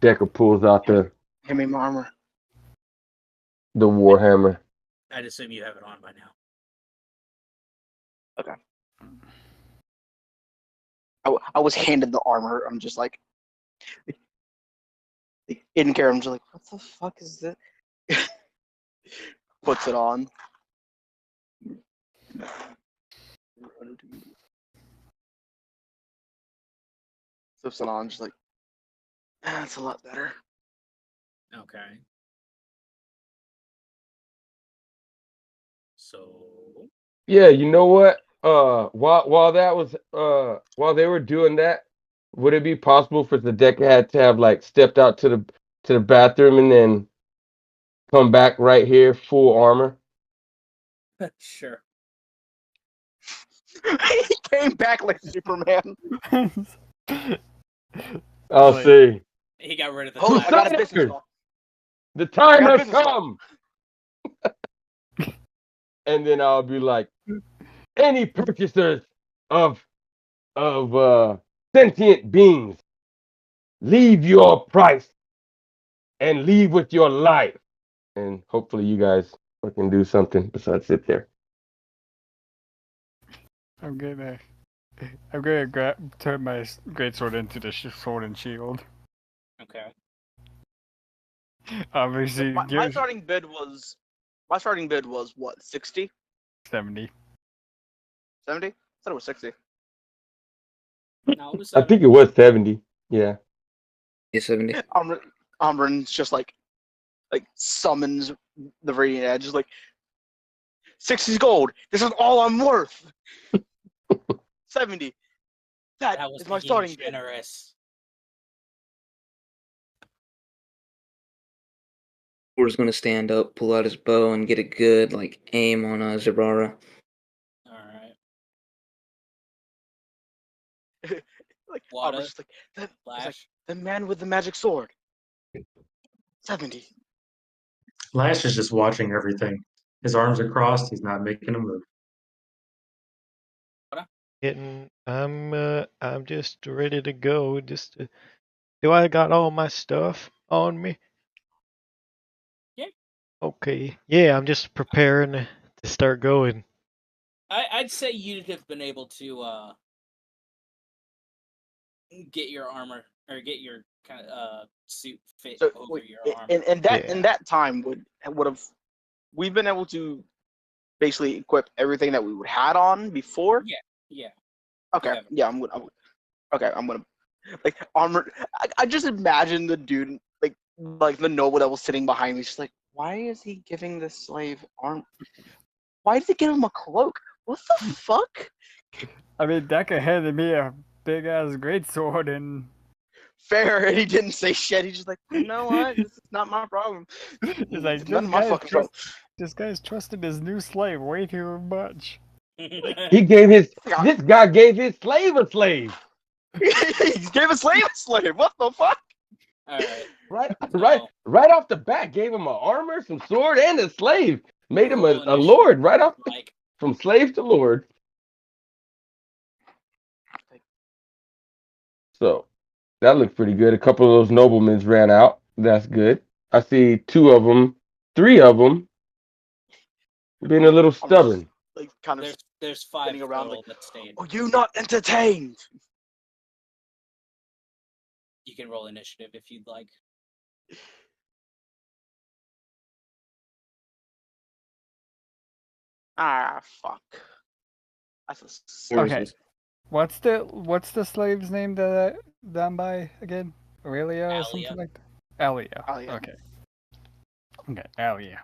Speaker 2: Decker pulls out
Speaker 3: Hand me my armor.
Speaker 2: the warhammer.
Speaker 1: I'd assume you have it on by now.
Speaker 3: I was handed the armor. I'm just like in care. I'm just like, what the fuck is this? Puts it on. Flips it on. Just like, that's a lot better.
Speaker 1: Okay. So
Speaker 2: Yeah, you know what? While they were doing that, would it be possible for the deck had to have like stepped out to the bathroom and then come back right here full armor?
Speaker 1: sure.
Speaker 3: He came back like Superman.
Speaker 2: I'll
Speaker 4: Like-
Speaker 2: see.
Speaker 1: He got rid of the
Speaker 3: Hold, I got a
Speaker 1: tie.
Speaker 3: business call.
Speaker 2: The time
Speaker 3: I got a
Speaker 2: has
Speaker 3: business call.
Speaker 2: come. And then I'll be like, any purchasers of sentient beings, leave your price and leave with your life. And hopefully you guys can do something besides sit there.
Speaker 4: I'm gonna turn my greatsword into the sword and shield.
Speaker 1: Okay.
Speaker 4: Obviously,
Speaker 3: My starting bid was what, 60?
Speaker 4: 70.
Speaker 3: 70? I thought it was 60.
Speaker 1: No, it was
Speaker 2: I think it was 70. Yeah.
Speaker 7: Yeah, 70.
Speaker 3: Amran's just like summons the Radiant Edge, just like 60's gold. This is all I'm worth. 70.
Speaker 1: that
Speaker 3: That
Speaker 1: was
Speaker 3: is my
Speaker 1: being
Speaker 3: starting bid.
Speaker 1: generous.
Speaker 7: Thor's gonna stand up, pull out his bow, and get a good aim on Zerara.
Speaker 1: All right.
Speaker 3: Like
Speaker 1: Wada,
Speaker 3: Amran's just like that. It's like
Speaker 1: Flash.
Speaker 3: the man with the magic sword. 70.
Speaker 6: Lash is just watching everything. His arms are crossed. He's not making a move.
Speaker 5: I'm just ready to go. Do I got all my stuff on me?
Speaker 1: Yeah.
Speaker 5: Okay. Yeah, I'm just preparing to start going.
Speaker 1: I'd say you'd have been able to get your armor or get your kind of suit fit
Speaker 3: So
Speaker 1: over
Speaker 3: wait,
Speaker 1: your armor.
Speaker 3: in
Speaker 5: Yeah.
Speaker 3: that time would have we've been able to basically equip everything that we would had on before?
Speaker 1: Yeah.
Speaker 3: Okay.
Speaker 1: have it.
Speaker 3: Yeah, I'm gonna like armor. I just imagine the dude like the noble that was sitting behind me, just like, why is he giving the slave arm? Why did he give him a cloak? What the fuck?
Speaker 4: I mean, Deca handed me a big ass greatsword, and
Speaker 3: Fair, and he didn't say shit. He's just like, you know what? This is not my problem.
Speaker 4: he's like,
Speaker 3: None of my fucking problem.
Speaker 4: this guy's trusted his new slave way too much.
Speaker 2: He gave his this guy gave his slave a slave.
Speaker 3: He gave a slave a slave. What the fuck?
Speaker 1: All right.
Speaker 2: Right off the bat, gave him an armor, some sword, and a slave. Made him
Speaker 1: Roll
Speaker 2: a
Speaker 1: initiative,
Speaker 2: lord right off
Speaker 1: like
Speaker 2: from slave to lord. So that looks pretty good. A couple of those noblemen ran out. That's good. I see 2 of them, 3 of them being a little
Speaker 3: I'm just,
Speaker 2: stubborn.
Speaker 3: like kind of
Speaker 1: there's 5
Speaker 3: spinning around
Speaker 1: total
Speaker 3: like,
Speaker 1: that stayed.
Speaker 3: are you not entertained?
Speaker 1: You can roll initiative if you'd like.
Speaker 3: Ah, fuck. That's a
Speaker 7: Where is
Speaker 4: Okay.
Speaker 7: this?
Speaker 4: What's the slave's name that I'm by again? Aurelia or
Speaker 1: Alia.
Speaker 4: something like that? Alia.
Speaker 3: Alia.
Speaker 4: Okay. Okay, Alia.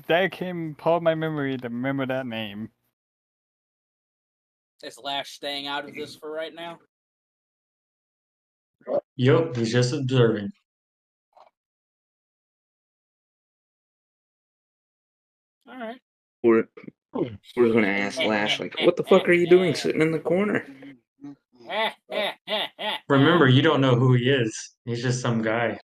Speaker 4: That came part of my memory to remember that name.
Speaker 1: Is Lash staying out of this for right now?
Speaker 6: Yup, he's just observing.
Speaker 1: All right.
Speaker 7: We're gonna ask Lash, like, what the fuck are you doing sitting in the corner?
Speaker 6: Remember, you don't know who he is. He's just some guy.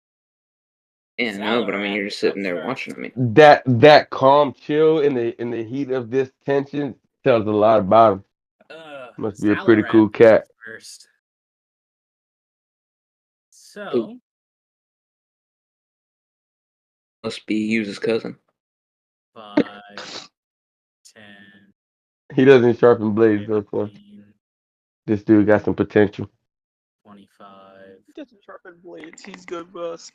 Speaker 7: Yeah, no, but I mean, you're just sitting there watching me.
Speaker 2: That calm chill in the heat of this tension tells a lot about him. Must be a pretty cool cat.
Speaker 1: First. So
Speaker 7: Must be Yu's cousin.
Speaker 1: 5, 10,
Speaker 2: He doesn't sharpen blades though, so
Speaker 1: 15,
Speaker 2: this dude got some potential.
Speaker 1: 25.
Speaker 3: He doesn't sharpen blades. He's good with us.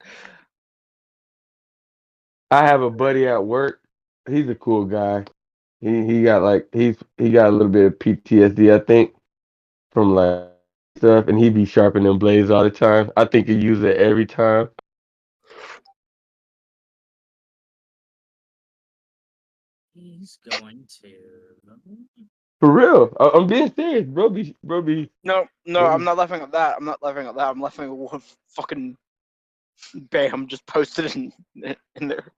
Speaker 2: I have a buddy at work. He's a cool guy. He got like he got a little bit of PTSD, I think, from like stuff, and he be sharpening blades all the time. I think he uses it every time.
Speaker 1: He's going to.
Speaker 2: For real, I'm being serious, bro. Be
Speaker 3: No, I'm not laughing at that. I'm not laughing at that. I'm laughing at what fucking Bam just posted in there.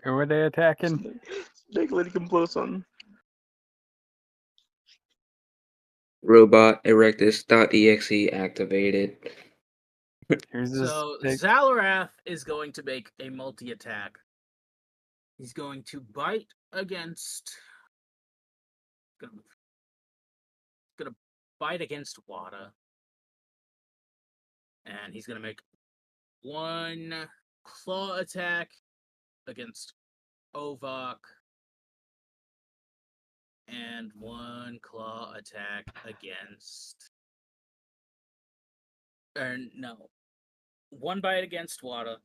Speaker 4: Who are they attacking?
Speaker 3: Snake Lady can blow something.
Speaker 7: Robot Erectus.exe activated.
Speaker 4: Who's this?
Speaker 1: So
Speaker 4: big-
Speaker 1: Zalarath is going to make a multi-attack. He's going to bite against. Gonna bite against Wada, and he's gonna make 1 claw attack against Ovok, and 1 claw attack against. Or no, 1 bite against Wada,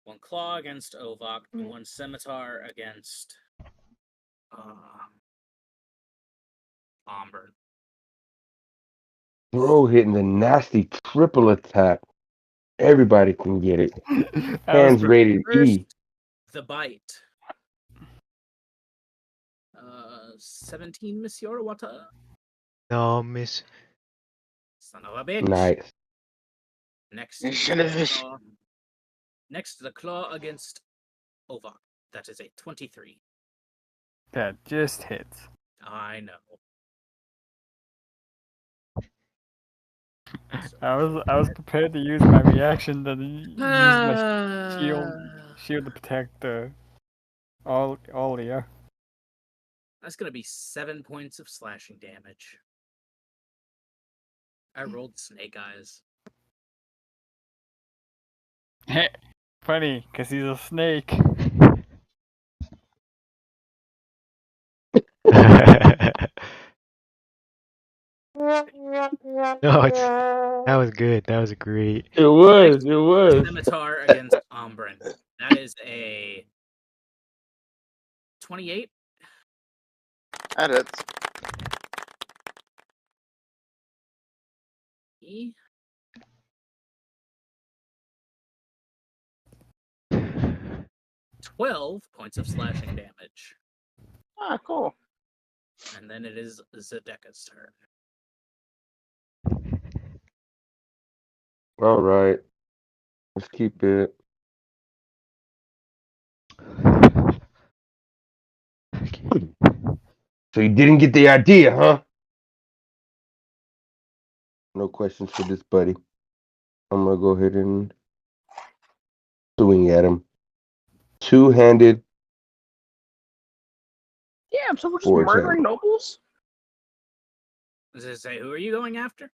Speaker 1: 1 claw against Ovok, and 1 scimitar against Omber.
Speaker 2: bro hitting the nasty triple attack. Everybody can get it. Hands rated E.
Speaker 1: First, the bite. 17, Monsieur Wata.
Speaker 5: No, miss.
Speaker 1: Son of a bitch.
Speaker 2: Nice.
Speaker 1: Next,
Speaker 3: Son of a bitch.
Speaker 1: claw. Next, the claw against Ovok. That is a 23.
Speaker 4: That just hits.
Speaker 1: I know.
Speaker 4: I was prepared to use my reaction to use my shield to protect the Alia.
Speaker 1: That's gonna be 7 points of slashing damage. I rolled snake eyes.
Speaker 4: Funny, because he's a snake.
Speaker 5: No, that was good. That was great.
Speaker 2: It was. It was.
Speaker 1: Scimitar against Ombrin. That is a 28.
Speaker 3: That is.
Speaker 1: E. 12 points of slashing damage.
Speaker 3: Ah, cool.
Speaker 1: And then it is Zedeka's turn.
Speaker 2: All right. Let's keep it. So you didn't get the idea, huh? No questions for this buddy. I'm gonna go ahead and swing at him. Two-handed.
Speaker 3: Damn, so we're just
Speaker 2: Forward
Speaker 3: murdering nobles?
Speaker 1: Does it say, who are you going after?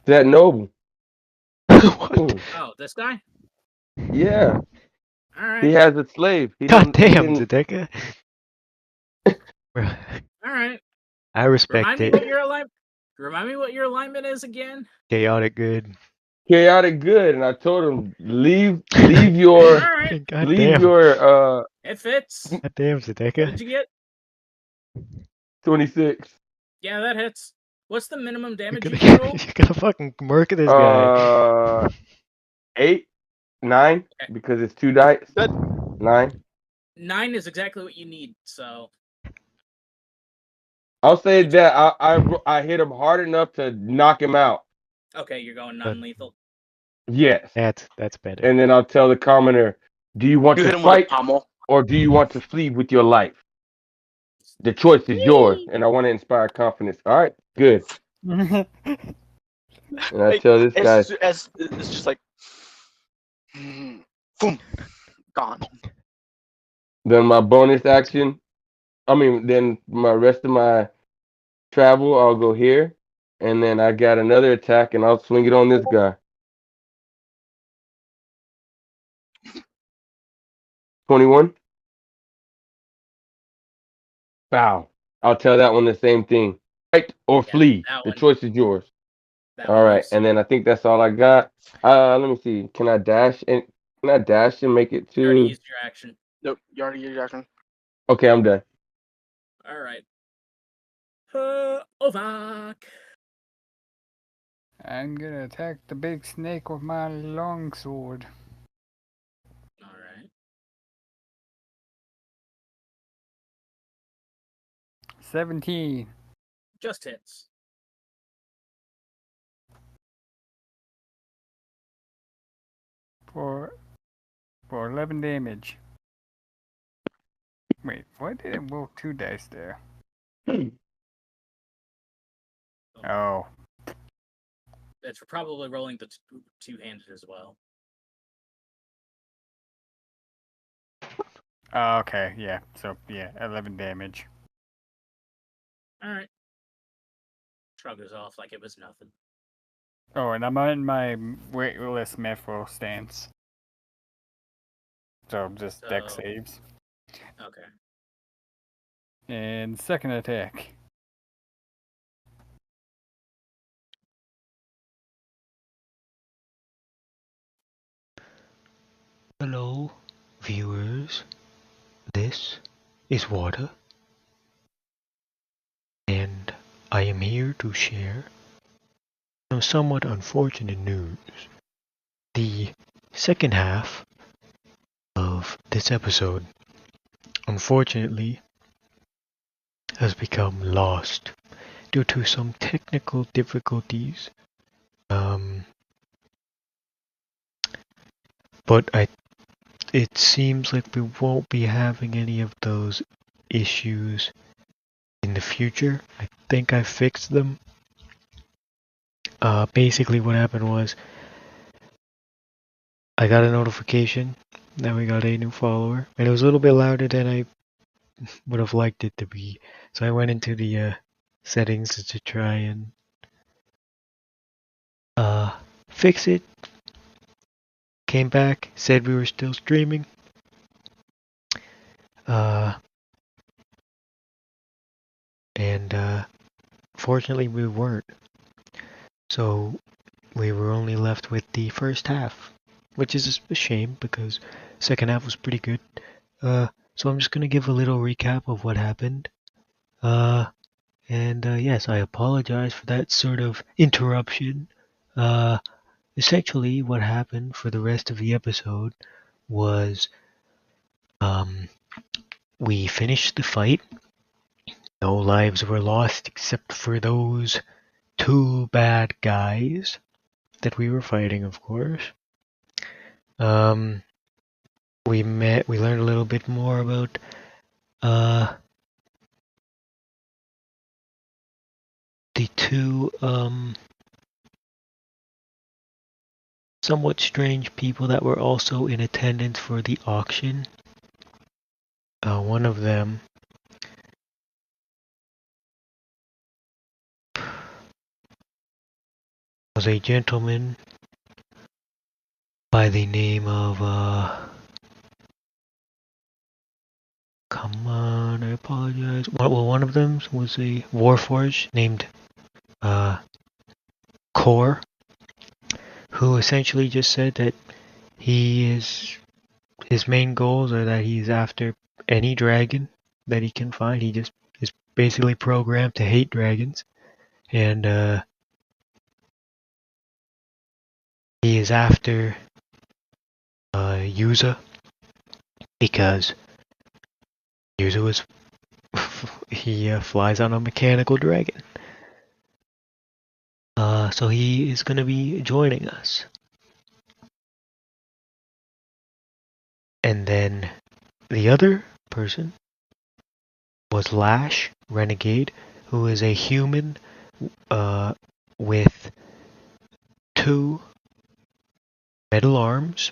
Speaker 2: That noble.
Speaker 5: What?
Speaker 2: Ooh,
Speaker 1: Oh, this guy?
Speaker 2: yeah,
Speaker 1: All right.
Speaker 2: he has a slave. He
Speaker 5: God
Speaker 2: didn't. He
Speaker 5: damn,
Speaker 2: didn't.
Speaker 5: Zedeka. Bro,
Speaker 1: All right.
Speaker 5: I respect
Speaker 1: Remind me
Speaker 5: it.
Speaker 1: what your alignment. Remind me what your alignment is again.
Speaker 5: Chaotic good.
Speaker 2: Chaotic good, and I told him leave
Speaker 1: All
Speaker 2: your
Speaker 1: right.
Speaker 5: God
Speaker 2: leave
Speaker 5: damn.
Speaker 2: your
Speaker 1: It fits.
Speaker 5: God damn,
Speaker 1: What
Speaker 5: Zedeka.
Speaker 1: did you get?
Speaker 2: 26.
Speaker 1: Yeah, that hits. What's the minimum
Speaker 5: You're
Speaker 1: damage
Speaker 5: gonna,
Speaker 1: you can roll?
Speaker 5: you're gonna fucking murk this guy.
Speaker 2: 8, 9,
Speaker 1: Okay.
Speaker 2: because it's 2 dice.
Speaker 3: Good.
Speaker 2: 9.
Speaker 1: 9 is exactly what you need. So
Speaker 2: I'll say that I hit him hard enough to knock him out.
Speaker 1: okay, you're going
Speaker 5: But-
Speaker 1: non-lethal.
Speaker 2: Yes.
Speaker 5: That's better.
Speaker 2: And then I'll tell the commoner, do you want
Speaker 3: You hit
Speaker 2: to
Speaker 3: him with a
Speaker 2: fight
Speaker 3: pommel.
Speaker 2: or do you want to flee with your life? The choice is yours, and I want to inspire confidence. All right, good. And I
Speaker 3: Like,
Speaker 2: tell this guy,
Speaker 3: it's just like, boom, gone.
Speaker 2: then my bonus action, then my rest of my travel, I'll go here, and then I got another attack, and I'll swing it on this guy. 21. Bow. I'll tell that one the same thing. Fight or
Speaker 1: Yeah,
Speaker 2: flee.
Speaker 1: that
Speaker 2: The
Speaker 1: one.
Speaker 2: choice is yours.
Speaker 1: That
Speaker 2: All
Speaker 1: one
Speaker 2: right,
Speaker 1: moves.
Speaker 2: and then I think that's all I got. Let me see. Can I dash and make it
Speaker 1: You already
Speaker 2: to?
Speaker 1: used your action.
Speaker 3: Nope, you already used your action.
Speaker 2: Okay, I'm done.
Speaker 1: All right. Ovak.
Speaker 4: I'm gonna attack the big snake with my longsword.
Speaker 1: All right.
Speaker 4: 17
Speaker 1: Just hits.
Speaker 4: for 11 damage. Wait, why did it roll 2 dice there? Oh,
Speaker 1: It's probably rolling the two-handed as well.
Speaker 4: okay, yeah. So yeah, 11 damage.
Speaker 1: All right. Shrugs off like it was nothing.
Speaker 4: Oh, and I'm in my weightless mithril stance. So just deck
Speaker 1: So-
Speaker 4: saves.
Speaker 1: Okay.
Speaker 4: And second attack.
Speaker 5: Hello, viewers. This is Water. And I am here to share some somewhat unfortunate news. The second half of this episode, unfortunately, has become lost due to some technical difficulties. But it seems like we won't be having any of those issues in the future. I think I fixed them. Basically what happened was I got a notification that we got a new follower, and it was a little bit louder than I would have liked it to be. So I went into the settings to try and fix it. Came back, said we were still streaming. And fortunately we weren't. So we were only left with the first half, which is a shame because second half was pretty good. So I'm just gonna give a little recap of what happened. And yes, I apologize for that sort of interruption. Essentially, what happened for the rest of the episode was we finished the fight. No lives were lost except for those two bad guys that we were fighting, of course. We learned a little bit more about the two somewhat strange people that were also in attendance for the auction. One of them was a gentleman by the name of come on, I apologize. Well, one of them was a warforged named Core, who essentially just said that his main goals are that he's after any dragon that he can find. He just is basically programmed to hate dragons, and he is after Yuza because Yuza was he flies on a mechanical dragon. So he is going to be joining us. And then the other person was Lash, Renegade, who is a human with 2 metal arms.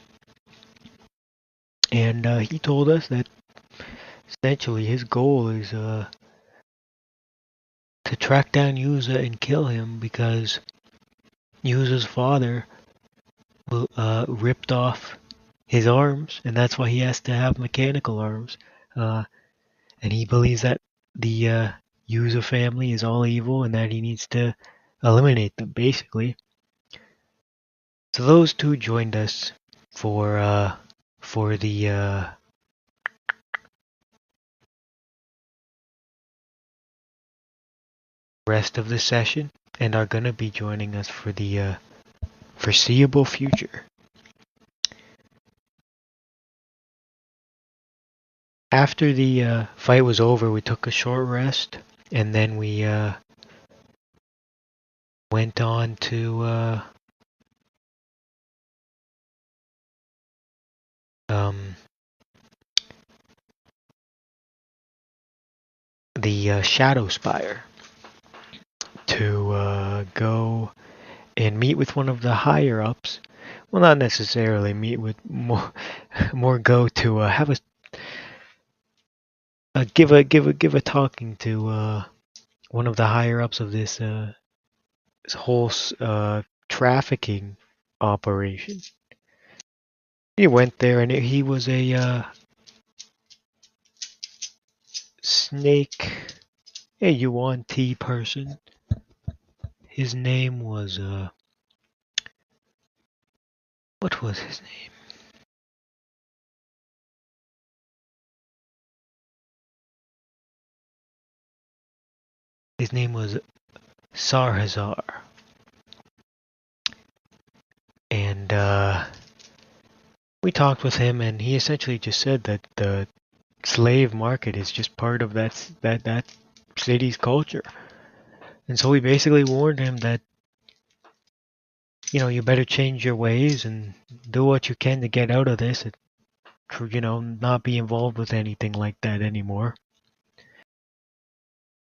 Speaker 5: And he told us that essentially his goal is to track down Yuza and kill him because Yuza's father ripped off his arms, and that's why he has to have mechanical arms. And he believes that the Yuza family is all evil and that he needs to eliminate them, basically. So those two joined us for the rest of the session and are gonna be joining us for the foreseeable future. After the fight was over, we took a short rest, and then we went on to the Shadow Spire to go and meet with one of the higher ups. Well, not necessarily meet with more go to have a give a talking to one of the higher ups of this whole trafficking operation. He went there and he was a snake, a Yuan T person. His name was what was his name? His name was Sarhazar. And we talked with him, and he essentially just said that the slave market is just part of that city's culture. And so we basically warned him that, you know, you better change your ways and do what you can to get out of this. Not be involved with anything like that anymore.